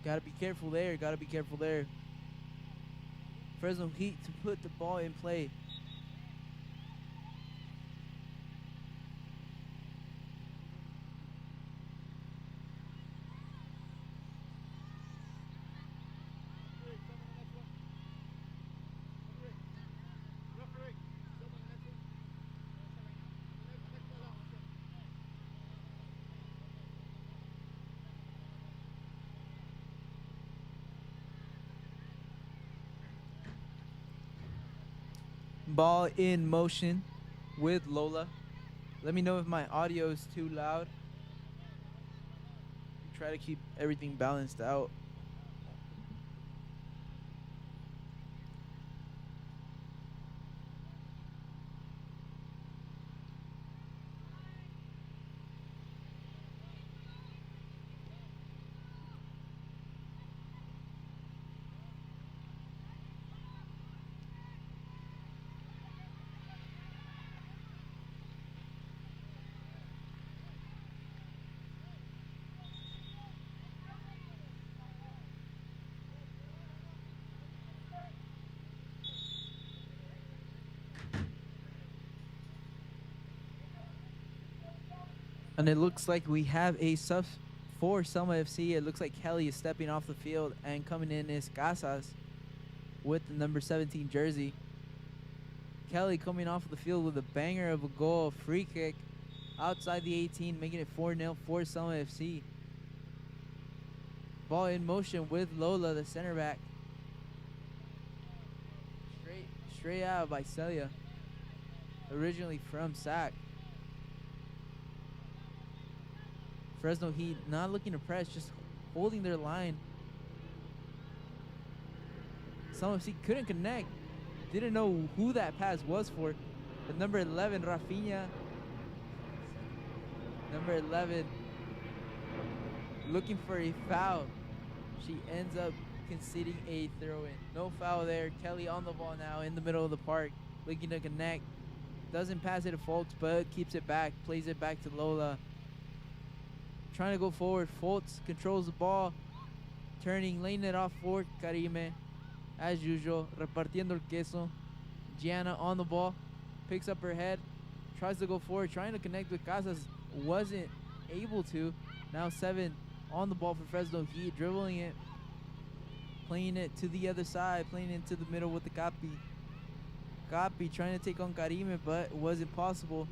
Gotta be careful there. Gotta be careful there. Fresno Heat to put the ball in play. Ball in motion with Lola. Let me know if my audio is too loud. Try to keep everything balanced out. And it looks like we have a sub for Selma FC. It looks like Kelly is stepping off the field, and coming in is Casas with the number 17 jersey. Kelly coming off the field with a banger of a goal, free kick outside the 18, making it 4-0 for Selma FC. Ball in motion with Lola, the center back. Straight out by Celia, originally from SAC. Fresno Heat not looking to press, just holding their line. Selma FC couldn't connect. Didn't know who that pass was for. But number 11, Rafinha. Number 11 looking for a foul. She ends up conceding a throw-in. No foul there. Kelly on the ball now in the middle of the park, looking to connect. Doesn't pass it to Fultz, but keeps it back. Plays it back to Lola. Trying to go forward. Fultz controls the ball. Turning, laying it off for Karime. As usual, repartiendo el queso. Gianna on the ball. Picks up her head. Tries to go forward. Trying to connect with Casas. Wasn't able to. Now 7 on the ball for Fresno Heat. Dribbling it. Playing it to the other side. Playing it into the middle with the Capi. Capi trying to take on Karime, but it wasn't possible.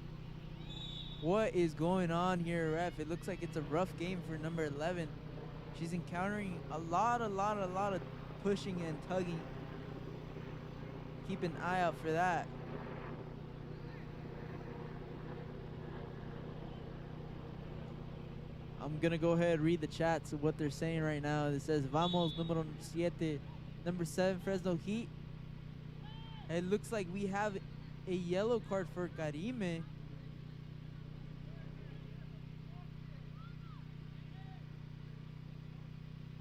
What is going on here, ref? It looks like it's a rough game for number 11. She's encountering a lot of pushing and tugging. Keep an eye out for that. I'm gonna go ahead and read the chats of what they're saying right now. It says Vamos número 7, number 7 Fresno Heat. It looks like we have a yellow card for Karime.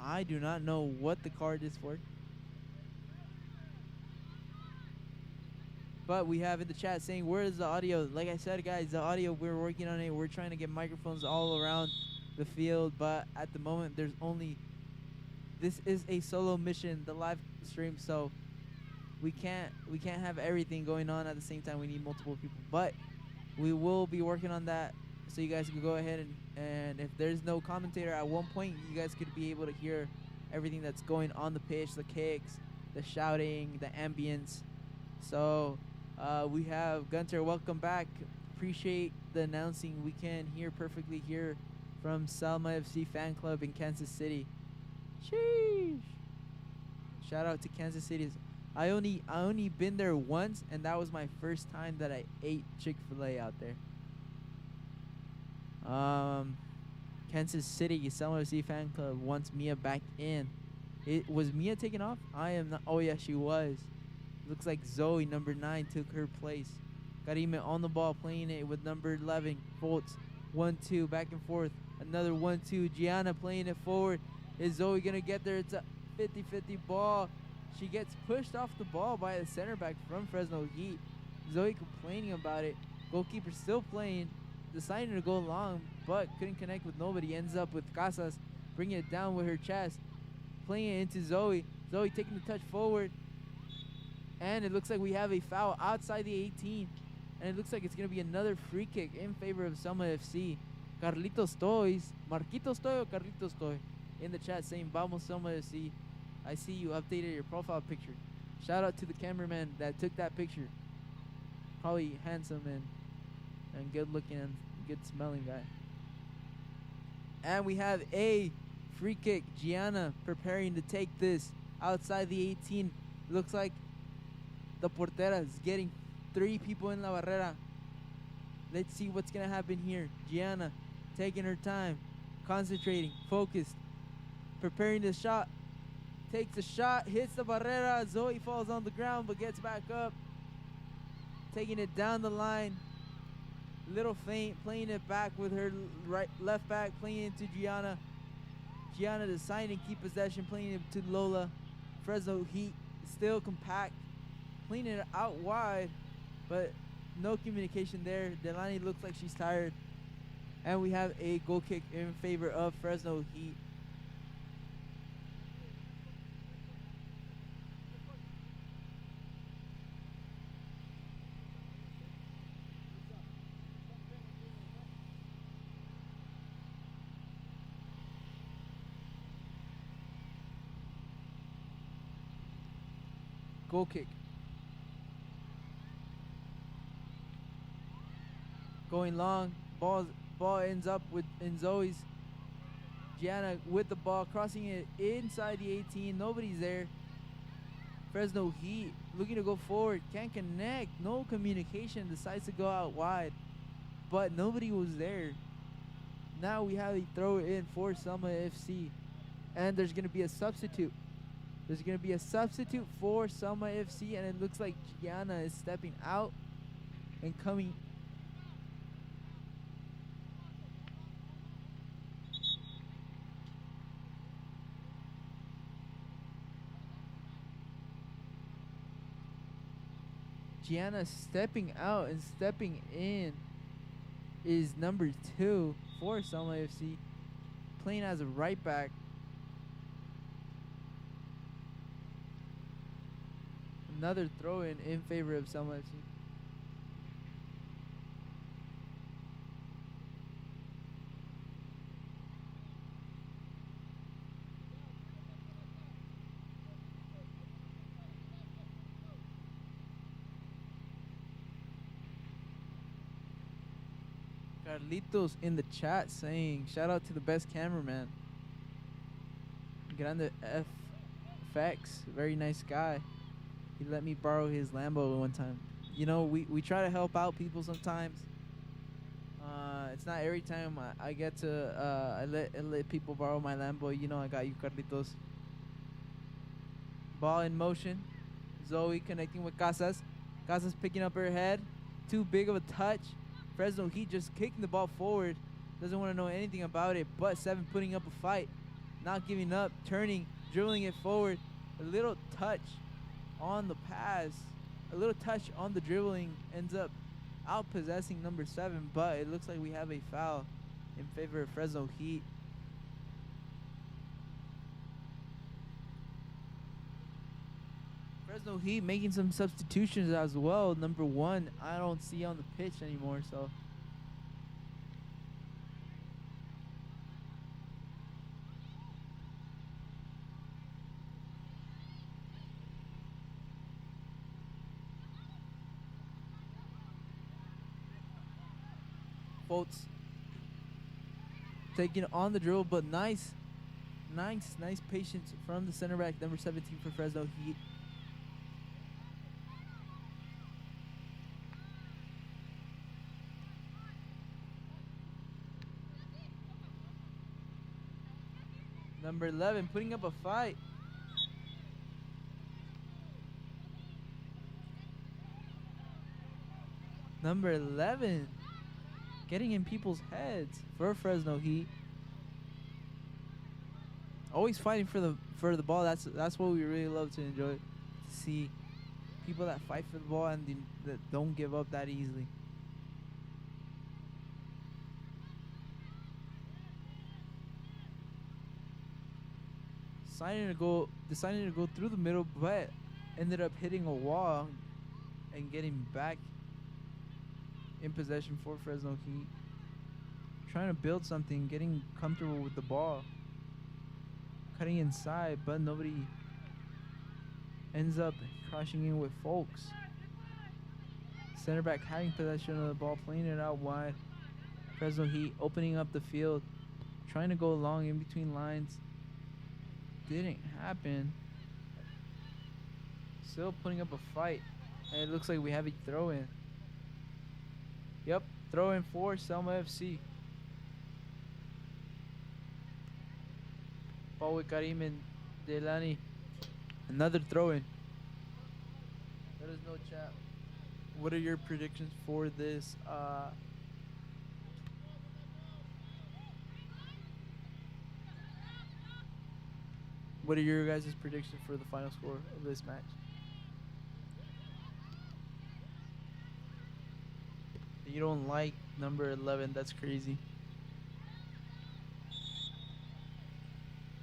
I do not know what the card is for. But we have in the chat saying, where is the audio? Like I said, guys, the audio, we're working on it. We're trying to get microphones all around the field. But at the moment, there's only... This is a solo mission, the live stream. So we can't have everything going on at the same time. We need multiple people. But we will be working on that. So you guys can go ahead and if there's no commentator at one point, you guys could be able to hear everything that's going on the pitch, the kicks, the shouting, the ambience. So we have Gunter, welcome back. Appreciate the announcing. We can hear perfectly here from Selma FC fan club in Kansas City. Sheesh. Shout out to Kansas City. I only been there once, and that was my first time that I ate Chick-fil-A out there. Kansas City Selma FC fan club wants Mia back in. It was Mia taken off? I am not. Oh yeah, she was. Looks like Zoe, number 9, took her place. Karime on the ball, playing it with number 11, Foltz. 1-2, back and forth. Another 1-2. Gianna playing it forward. Is Zoe going to get there? It's a 50-50 ball. She gets pushed off the ball by the center back from Fresno Heat. Zoe complaining about it. Goalkeeper still playing. Deciding to go long, but couldn't connect with nobody. Ends up with Casas bringing it down with her chest. Playing it into Zoe. Zoe taking the touch forward. And it looks like we have a foul outside the 18. And it looks like it's going to be another free kick in favor of Selma FC. Carlitos Toys. Marquitos Toy or Carlitos Toy? In the chat saying, Vamos Selma FC. I see you updated your profile picture. Shout out to the cameraman that took that picture. Probably handsome and good looking and good smelling guy. And we have a free kick. Gianna preparing to take this outside the 18. Looks like the portera is getting 3 people in la barrera. Let's see what's going to happen here. Gianna taking her time, concentrating, focused, preparing the shot. Takes a shot, hits the barrera. Zoe falls on the ground but gets back up. Taking it down the line. Little feint, playing it back with her left back, playing it to Gianna. Gianna deciding to keep possession, playing it to Lola. Fresno Heat still compact, playing it out wide, but no communication there. Delani looks like she's tired. And we have a goal kick in favor of Fresno Heat. Goal kick. Going long. Ball ends up in Zoe's. Gianna with the ball, crossing it inside the 18. Nobody's there. Fresno Heat looking to go forward. Can't connect. No communication. Decides to go out wide. But nobody was there. Now we have to throw it in for Selma FC. And there's going to be a substitute. There's going to be a substitute for Selma FC, and it looks like Gianna is stepping out and coming. Gianna stepping out and stepping in is number 2 for Selma FC, playing as a right back. Another throw in favor of Selma FC. Carlitos in the chat saying, shout out to the best cameraman. Grande FX, very nice guy. He let me borrow his Lambo one time. You know, we try to help out people sometimes. It's not every time I get to I let people borrow my Lambo. You know I got you, Carlitos. Ball in motion. Zoe connecting with Casas. Casas picking up her head. Too big of a touch. Fresno Heat just kicking the ball forward. Doesn't want to know anything about it. But Seven putting up a fight. Not giving up. Turning. Dribbling it forward. A little touch on the pass. A little touch on the dribbling. Ends up out possessing number 7. But it looks like we have a foul in favor of Fresno Heat. Fresno Heat making some substitutions as well. Number 1, I don't see on the pitch anymore, so. Foltz taking on the dribble, but nice patience from the center back, number 17 for Fresno Heat. Number 11 putting up a fight. Number 11 getting in people's heads for Fresno Heat. Always fighting for the ball. That's what we really love to enjoy. To see people that fight for the ball and that don't give up that easily. Deciding to go through the middle, but ended up hitting a wall and getting back in possession for Fresno Heat. Trying to build something, getting comfortable with the ball. Cutting inside, but nobody ends up crashing in with folks. Center back having possession of the ball, playing it out wide. Fresno Heat opening up the field, trying to go long in between lines. Didn't happen. Still putting up a fight. And it looks like we have a throw in. Yep, throw in for Selma FC. Ball with Karim and Delani. Another throw in. Let us know, chat. What are your predictions for this? What are your guys' predictions for the final score of this match? You don't like number 11. That's crazy.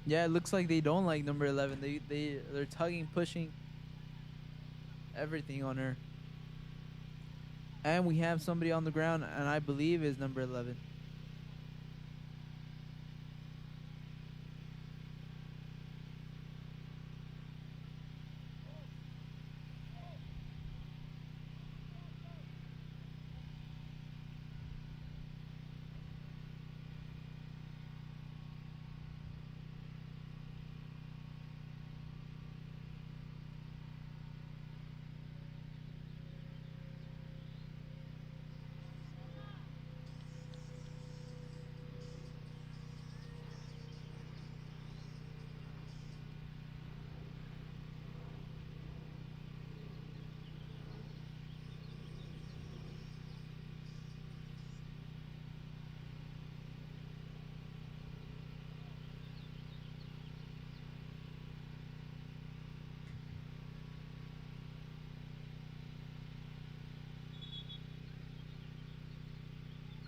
Yeah, it looks like they don't like number 11. They're tugging, pushing everything on her. And we have somebody on the ground, and I believe is number 11.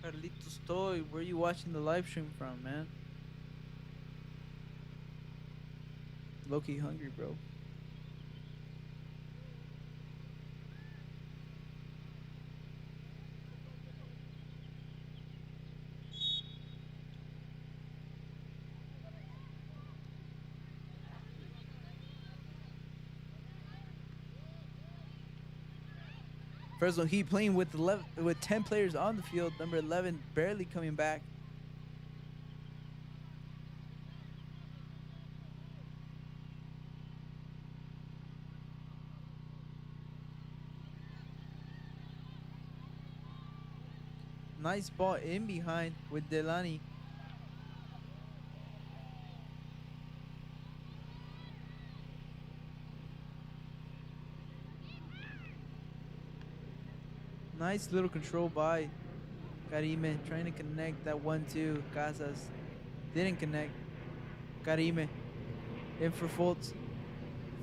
Carlitos Toy, where are you watching the live stream from, man? Low-key hungry, bro. Fresno Heat playing with 10 players on the field. Number 11 barely coming back. Nice ball in behind with Delani. Nice little control by Karime, trying to connect that 1-2. Casas didn't connect. Karime in for Fultz.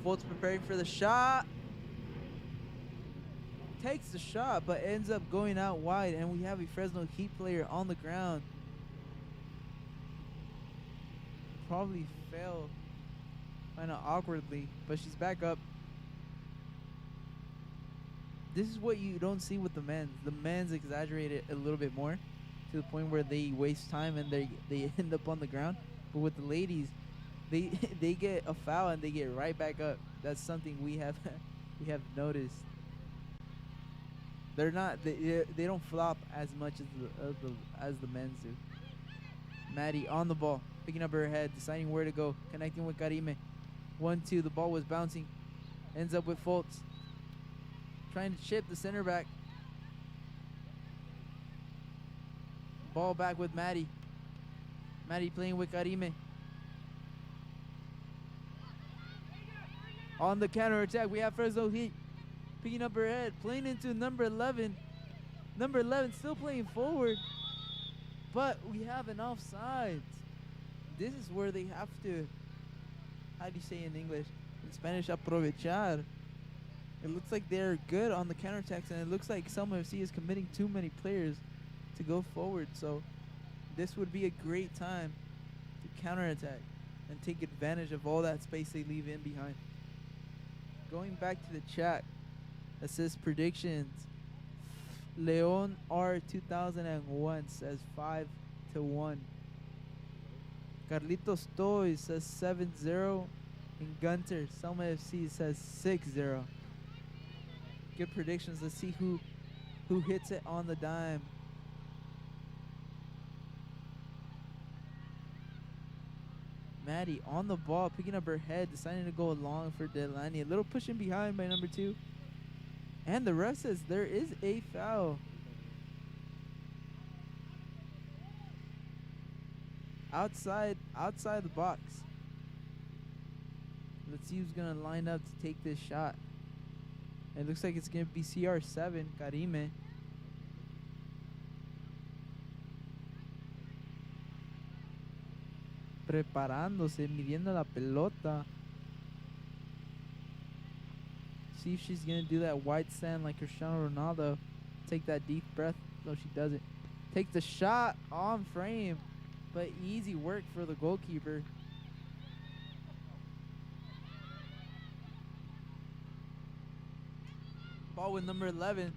Fultz preparing for the shot. Takes the shot, but ends up going out wide, and we have a Fresno Heat player on the ground. Probably fell kind of awkwardly, but she's back up. This is what you don't see with the men's. The men's exaggerate it a little bit more to the point where they waste time and they end up on the ground. But with the ladies, they they get a foul and they get right back up. That's something we have we have noticed. They're not they don't flop as much as the men's do. Maddie on the ball, picking up her head, deciding where to go, connecting with Karime. 1-2, the ball was bouncing, ends up with Fultz. Trying to chip the center back. Ball back with Maddie. Maddie playing with Karime. On the counter attack, we have Fresno Heat picking up her head, playing into number 11. Number 11 still playing forward, but we have an offside. This is where they have to, how do you say in English? In Spanish, aprovechar. It looks like they're good on the counterattacks, and it looks like Selma FC is committing too many players to go forward. So this would be a great time to counterattack and take advantage of all that space they leave in behind. Going back to the chat, that says predictions. Leon R 2001 says 5-1. Carlitos Toy says 7-0. And Gunter, Selma FC says 6-0. Good predictions. Let's see who hits it on the dime. Maddie on the ball, picking up her head, deciding to go long for Delani. A little pushing behind by number 2. And the ref says there is a foul. Outside the box. Let's see who's gonna line up to take this shot. It looks like it's gonna be CR7, Karime. Preparándose, midiendo la pelota. See if she's gonna do that wide stand like Cristiano Ronaldo. Take that deep breath. No, she doesn't. Take the shot on frame, but easy work for the goalkeeper. Ball with number 11.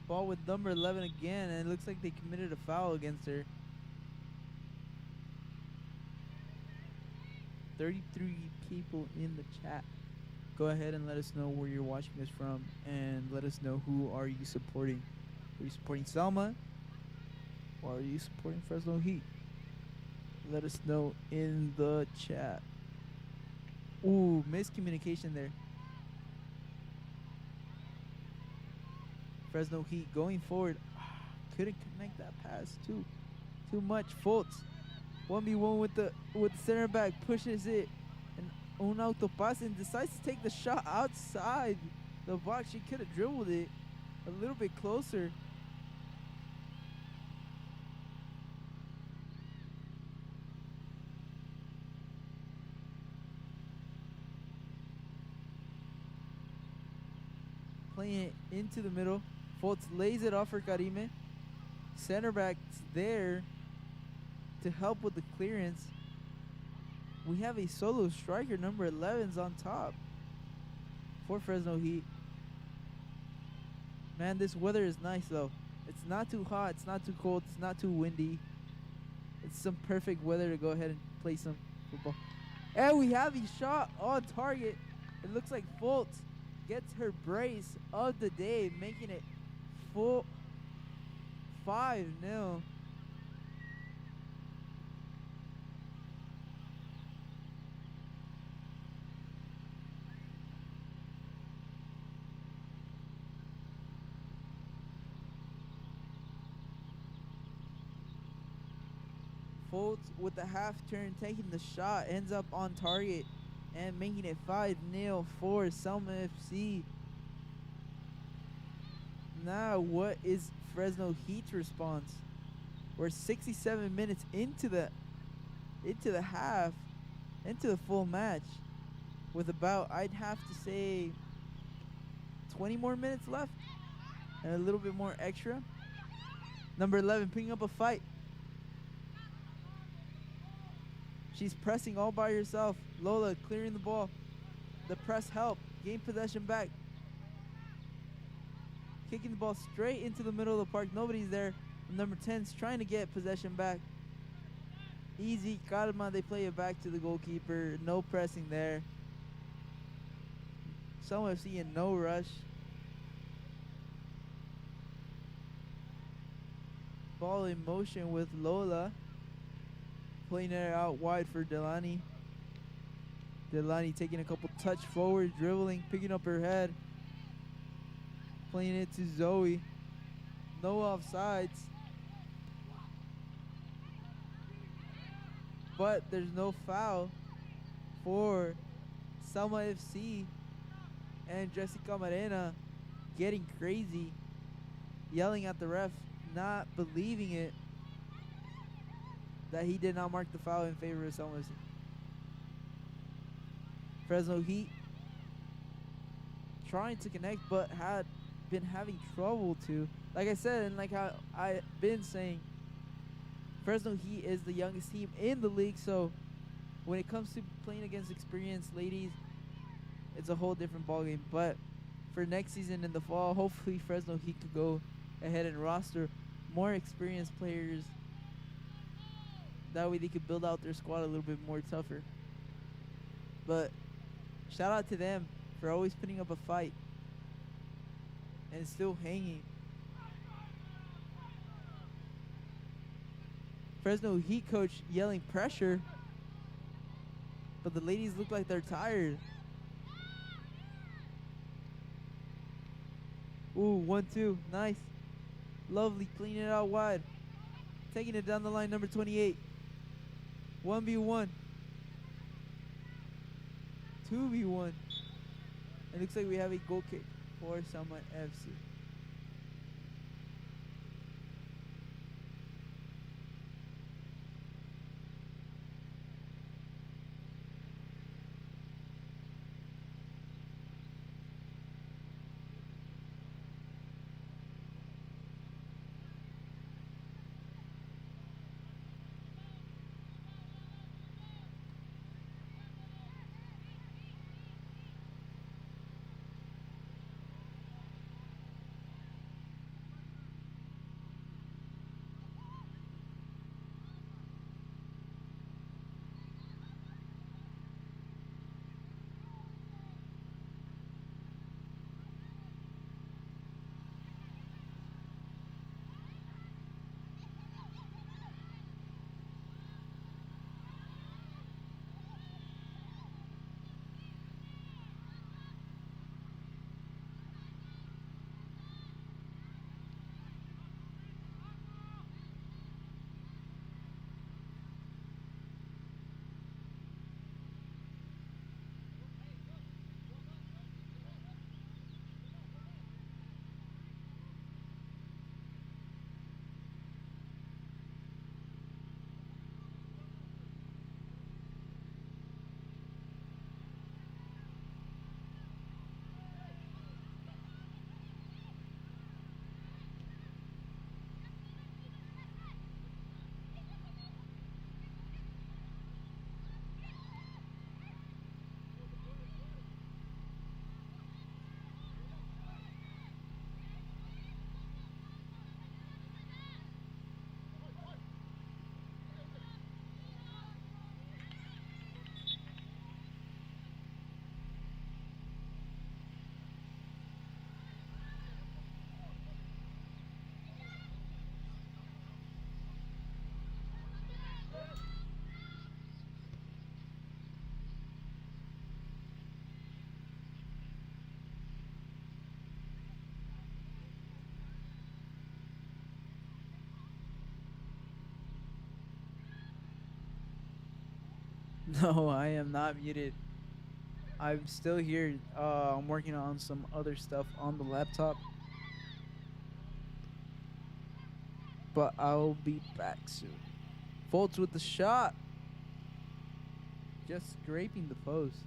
Ball with number 11 again, and it looks like they committed a foul against her. 33 people in the chat. Go ahead and let us know where you're watching us from, and let us know who are you supporting. Are you supporting Selma, or are you supporting Fresno Heat? Let us know in the chat. Ooh, miscommunication there. Fresno Heat going forward. Couldn't connect that pass. Too much. Fultz 1v1 with the center back, pushes it, and un autopass, and decides to take the shot outside the box. She could have dribbled it a little bit closer. Playing it into the middle. Fultz lays it off for Karime. Center back's there to help with the clearance. We have a solo striker, number 11's on top for Fresno Heat. Man, this weather is nice though. It's not too hot, it's not too cold, it's not too windy. It's some perfect weather to go ahead and play some football. And we have a shot on target. It looks like Fultz gets her brace of the day, making it full 5-0. Folds with the half turn, taking the shot, ends up on target and making it 5-0 for Selma FC. Now, what is Fresno Heat's response? We're 67 minutes into the half, into the full match, with about, I'd have to say, 20 more minutes left and a little bit more extra. Number 11 picking up a fight. She's pressing all by herself. Lola clearing the ball. The press help. Gain possession back. Kicking the ball straight into the middle of the park. Nobody's there. Number 10's trying to get possession back. Easy. Karma. They play it back to the goalkeeper. No pressing there. Selma FC in no rush. Ball in motion with Lola. Playing it out wide for Delani. Delani taking a couple touch forward, dribbling, picking up her head. Playing it to Zoe. No offsides. But there's no foul for Selma FC. And Jessica Marena getting crazy, yelling at the ref, not believing it that he did not mark the foul in favor of Selma FC. Fresno Heat trying to connect, but had been having trouble to. Like I said, and like how I've been saying, Fresno Heat is the youngest team in the league, so when it comes to playing against experienced ladies, it's a whole different ballgame. But for next season in the fall, hopefully Fresno Heat could go ahead and roster more experienced players. That way they could build out their squad a little bit more tougher. But shout out to them for always putting up a fight and still hanging. Fresno Heat coach yelling pressure, but the ladies look like they're tired. Ooh, 1-2, nice. Lovely, cleaning it out wide. Taking it down the line, number 28. 1v1. 2v1. It looks like we have a goal kick for Selma FC. No, I am not muted. I'm still here. I'm working on some other stuff on the laptop, but I'll be back soon. Foltz with the shot. Just scraping the post.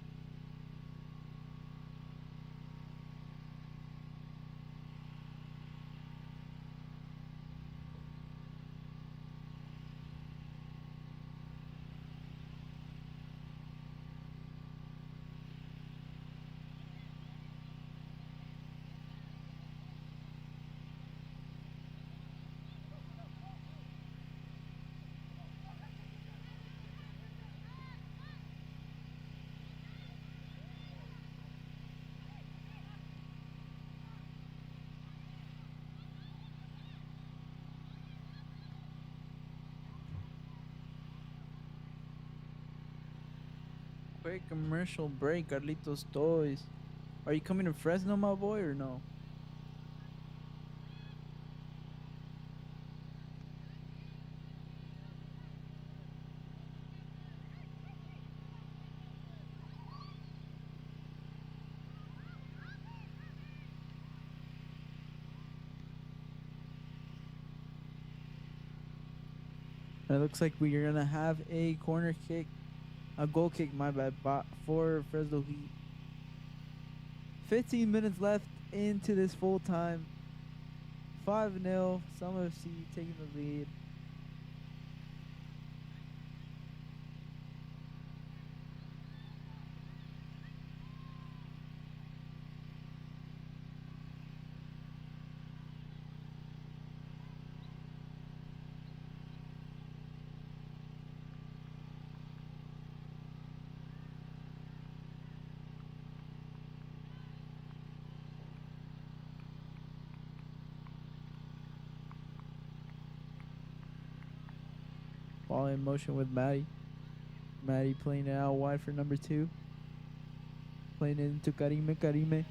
Quick commercial break, Carlitos Toys. Are you coming to Fresno, my boy, or no? It looks like we're gonna have a corner kick, a goal kick, my bad, for Fresno Heat. 15 minutes left into this full time. 5-0, Selma FC taking the lead. Ball in motion with Maddie. Maddie playing it out wide for number 2. Playing it into Karime. Karime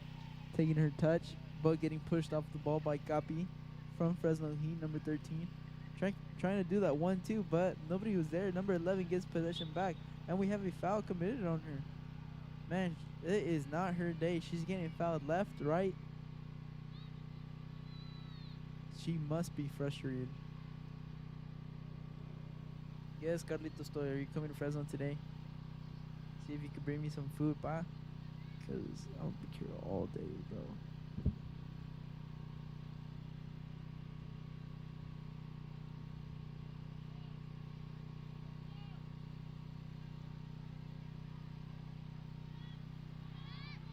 taking her touch, but getting pushed off the ball by Capi from Fresno Heat, number 13. Trying to do that 1-2, but nobody was there. Number 11 gets possession back, and we have a foul committed on her. Man, it is not her day. She's getting fouled left, right. She must be frustrated. Yes, Carlitos Toy, are you coming to Fresno today? See if you could bring me some food, pa. Because I'll be here all day, bro.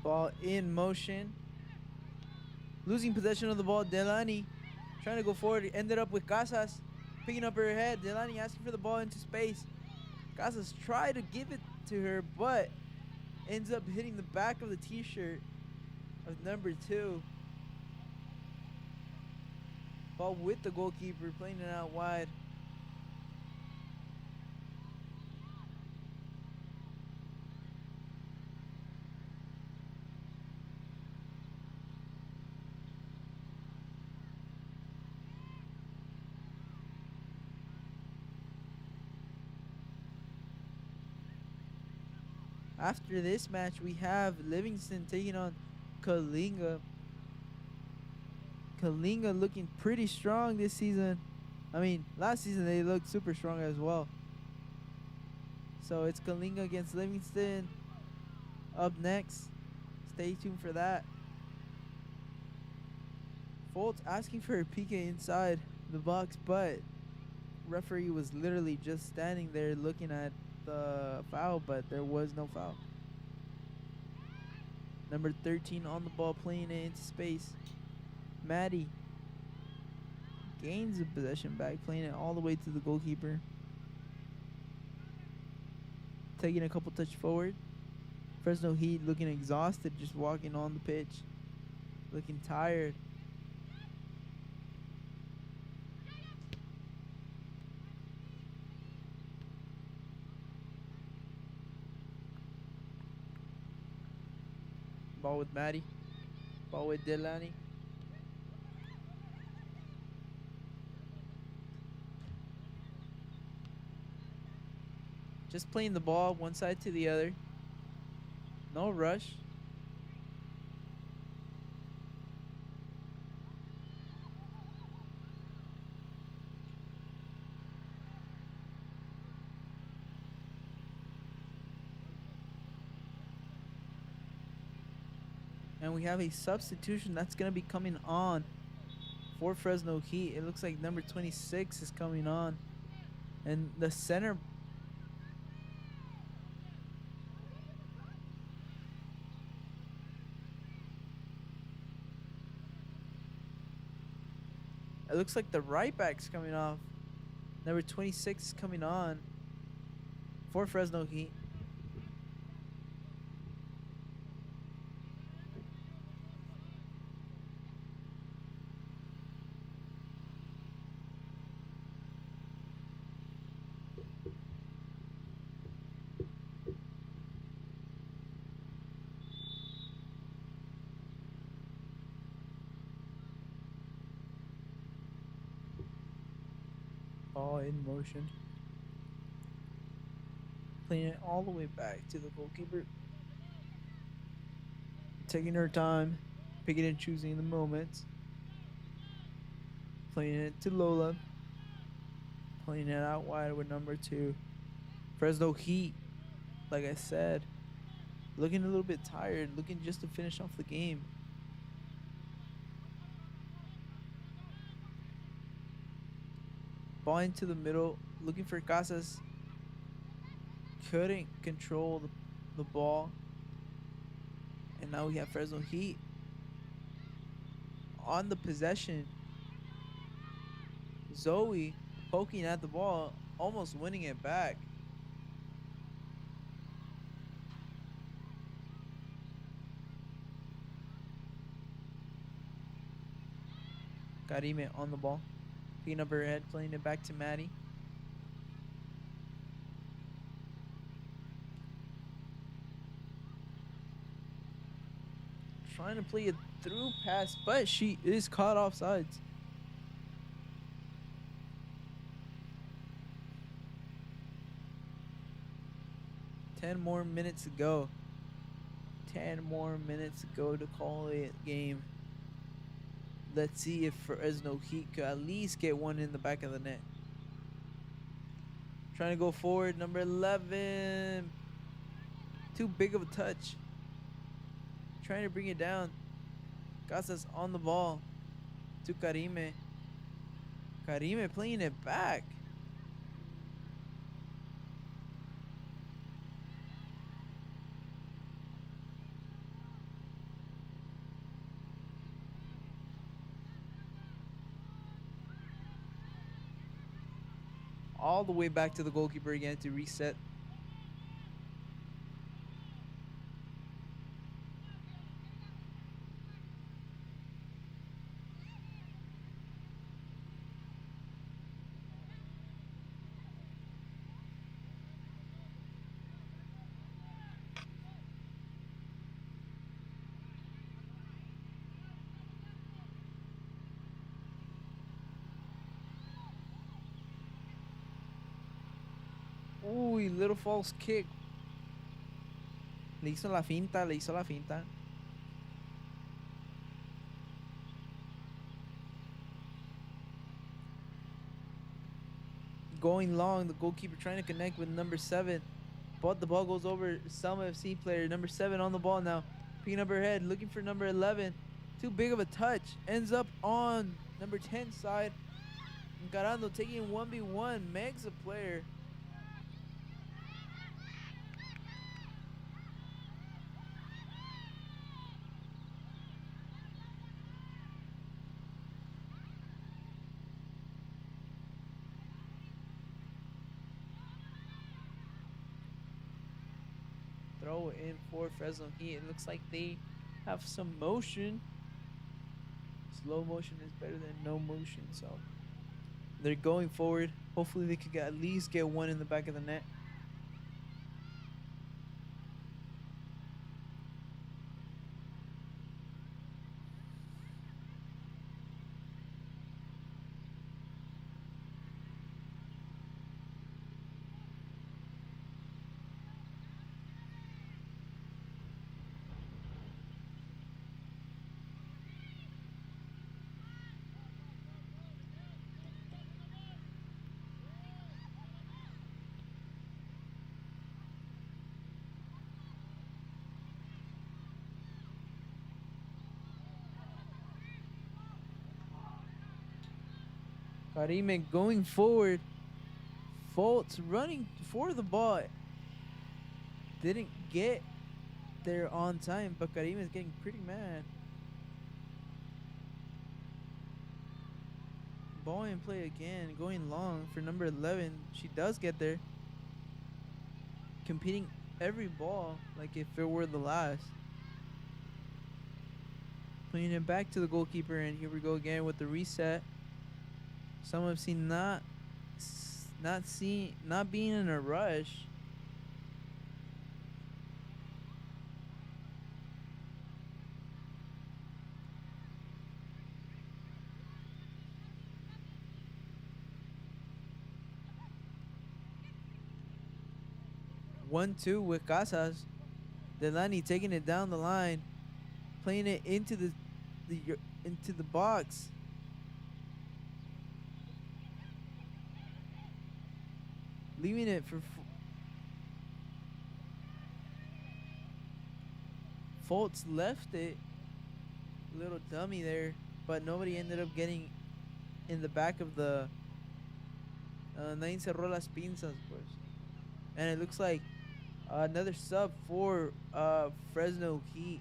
Ball in motion. Losing possession of the ball, Delani trying to go forward. Ended up with Casas picking up her head. Delani asking for the ball into space. Casas tried to give it to her, but ends up hitting the back of the t-shirt of number 2. Ball with the goalkeeper, playing it out wide. After this match, we have Livingston taking on Kalinga. Kalinga looking pretty strong this season. I mean, last season they looked super strong as well. So it's Kalinga against Livingston up next. Stay tuned for that. Foltz asking for a PK inside the box, but referee was literally just standing there looking at the foul, but there was no foul. Number 13 on the ball, playing it into space. Maddie gains the possession back, playing it all the way to the goalkeeper. Taking a couple touch forward. Fresno Heat looking exhausted, just walking on the pitch. Looking tired. Ball with Maddie. Ball with Delani. Just playing the ball one side to the other. No rush. And we have a substitution that's going to be coming on for Fresno Heat. It looks like number 26 is coming on. And the center. It looks like the right back's coming off. Number 26 is coming on for Fresno Heat. Ball in motion. Playing it all the way back to the goalkeeper. Taking her time, picking and choosing the moments. Playing it to Lola. Playing it out wide with number 2. Fresno Heat, like I said, looking a little bit tired, looking just to finish off the game. Ball into the middle, looking for Casas. Couldn't control the ball. And now we have Fresno Heat on the possession. Zoe poking at the ball, almost winning it back. Karime on the ball. Picking up her head, playing it back to Maddie. Trying to play a through pass, but she is caught off sides. Ten more minutes to go. 10 more minutes to go to call it game. Let's see if Fresno Heat could at least get one in the back of the net. Trying to go forward, number 11. Too big of a touch. Trying to bring it down. Casas on the ball to Karime. Karime playing it back. All the way back to the goalkeeper again to reset. Uy, little false kick. Le hizo la finta, le hizo la finta. Going long, the goalkeeper trying to connect with number 7. But the ball goes over Selma FC player. Number 7 on the ball now. Picking up her head, looking for number 11. Too big of a touch. Ends up on number 10 side. Garando taking 1v1. Meg's a player. Throw it in for Fresno Heat. It looks like they have some motion. Slow motion is better than no motion, so they're going forward. Hopefully they could at least get one in the back of the net. Karime going forward. Fultz running for the ball. Didn't get there on time, but Karime is getting pretty mad. Ball in play again, going long for number 11. She does get there. Competing every ball like if it were the last. Playing it back to the goalkeeper, and here we go again with the reset. Some have seen not being in a rush. One two with Casas. Delani taking it down the line, playing it into the box. Leaving it for Fultz left it. Little dummy there, but nobody ended up getting in the back of the. Nadie cerró las pinzas, pues. And it looks like another sub for Fresno Heat.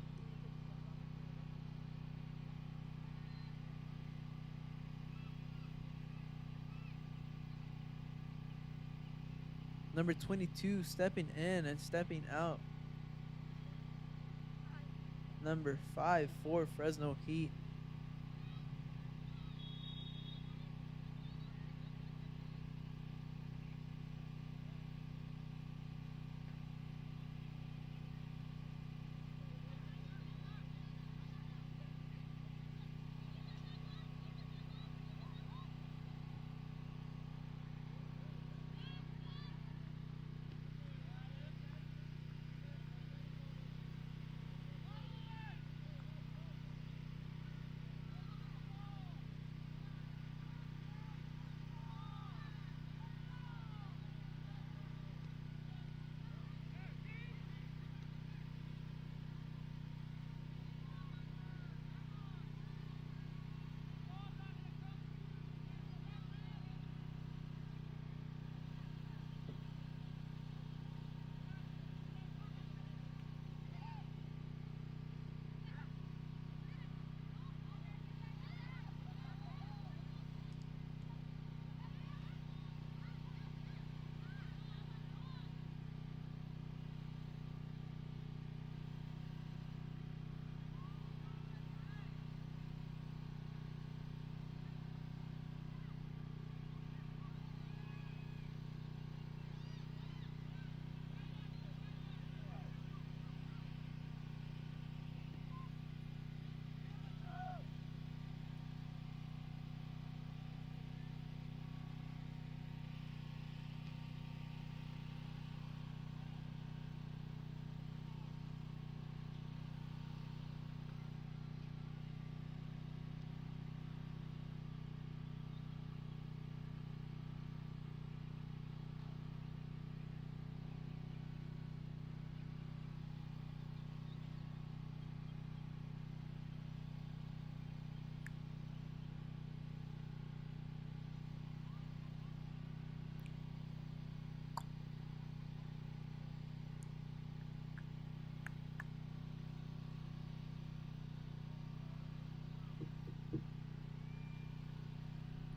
Number 22 stepping in and stepping out. Number 5 for Fresno Heat.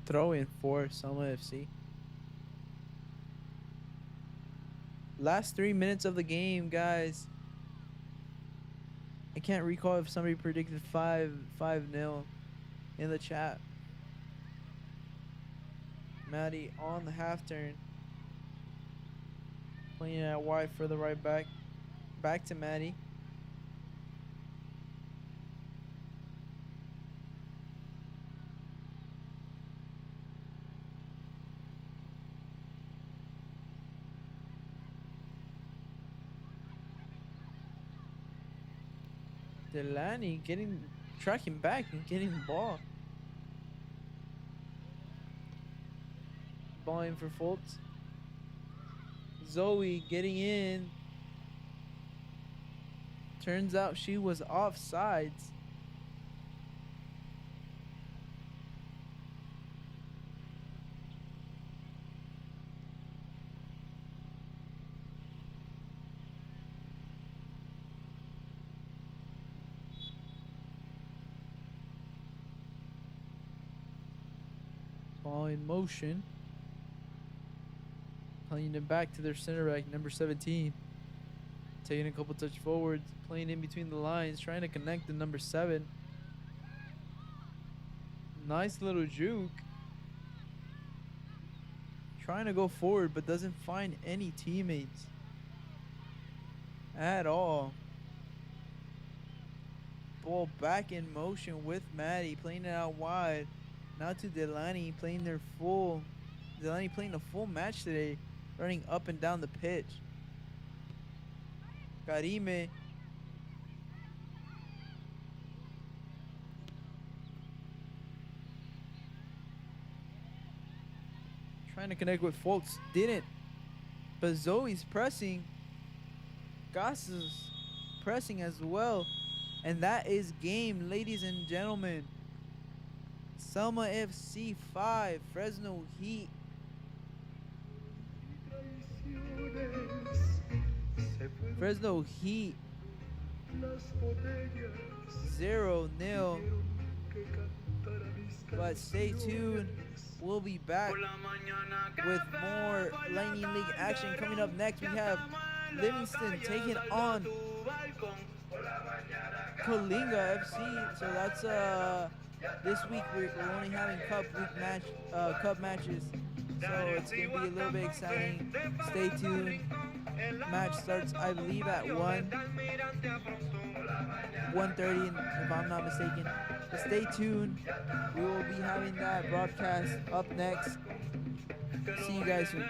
Throw in for Selma FC. Last 3 minutes of the game, guys. I can't recall if somebody predicted 5-0 in the chat. Maddie on the half turn. Playing it out wide for the right back. Back to Maddie. Delani tracking back and getting the ball. Ball in for Fultz. Zoe getting in. Turns out she was offsides. Ball in motion. Playing it back to their center back, number 17. Taking a couple touch forwards, playing in between the lines, trying to connect the number 7. Nice little juke. Trying to go forward, but doesn't find any teammates at all. Ball back in motion with Maddie, playing it out wide. Now to Delaney, playing their full. Delaney playing a full match today, running up and down the pitch. Karime. Trying to connect with Foltz. Didn't. But Zoe's pressing. Goss is pressing as well. And that is game, ladies and gentlemen. Selma FC 5, Fresno Heat. Fresno Heat 0-0. But stay tuned. We'll be back with more Lightning League action. Coming up next, we have Livingston taking on Kalinga FC. So that's this week we're only having cup matches. So it's gonna be a little bit exciting. Stay tuned. Match starts, I believe, at 1:30, if I'm not mistaken. But stay tuned. We will be having that broadcast up next. See you guys soon.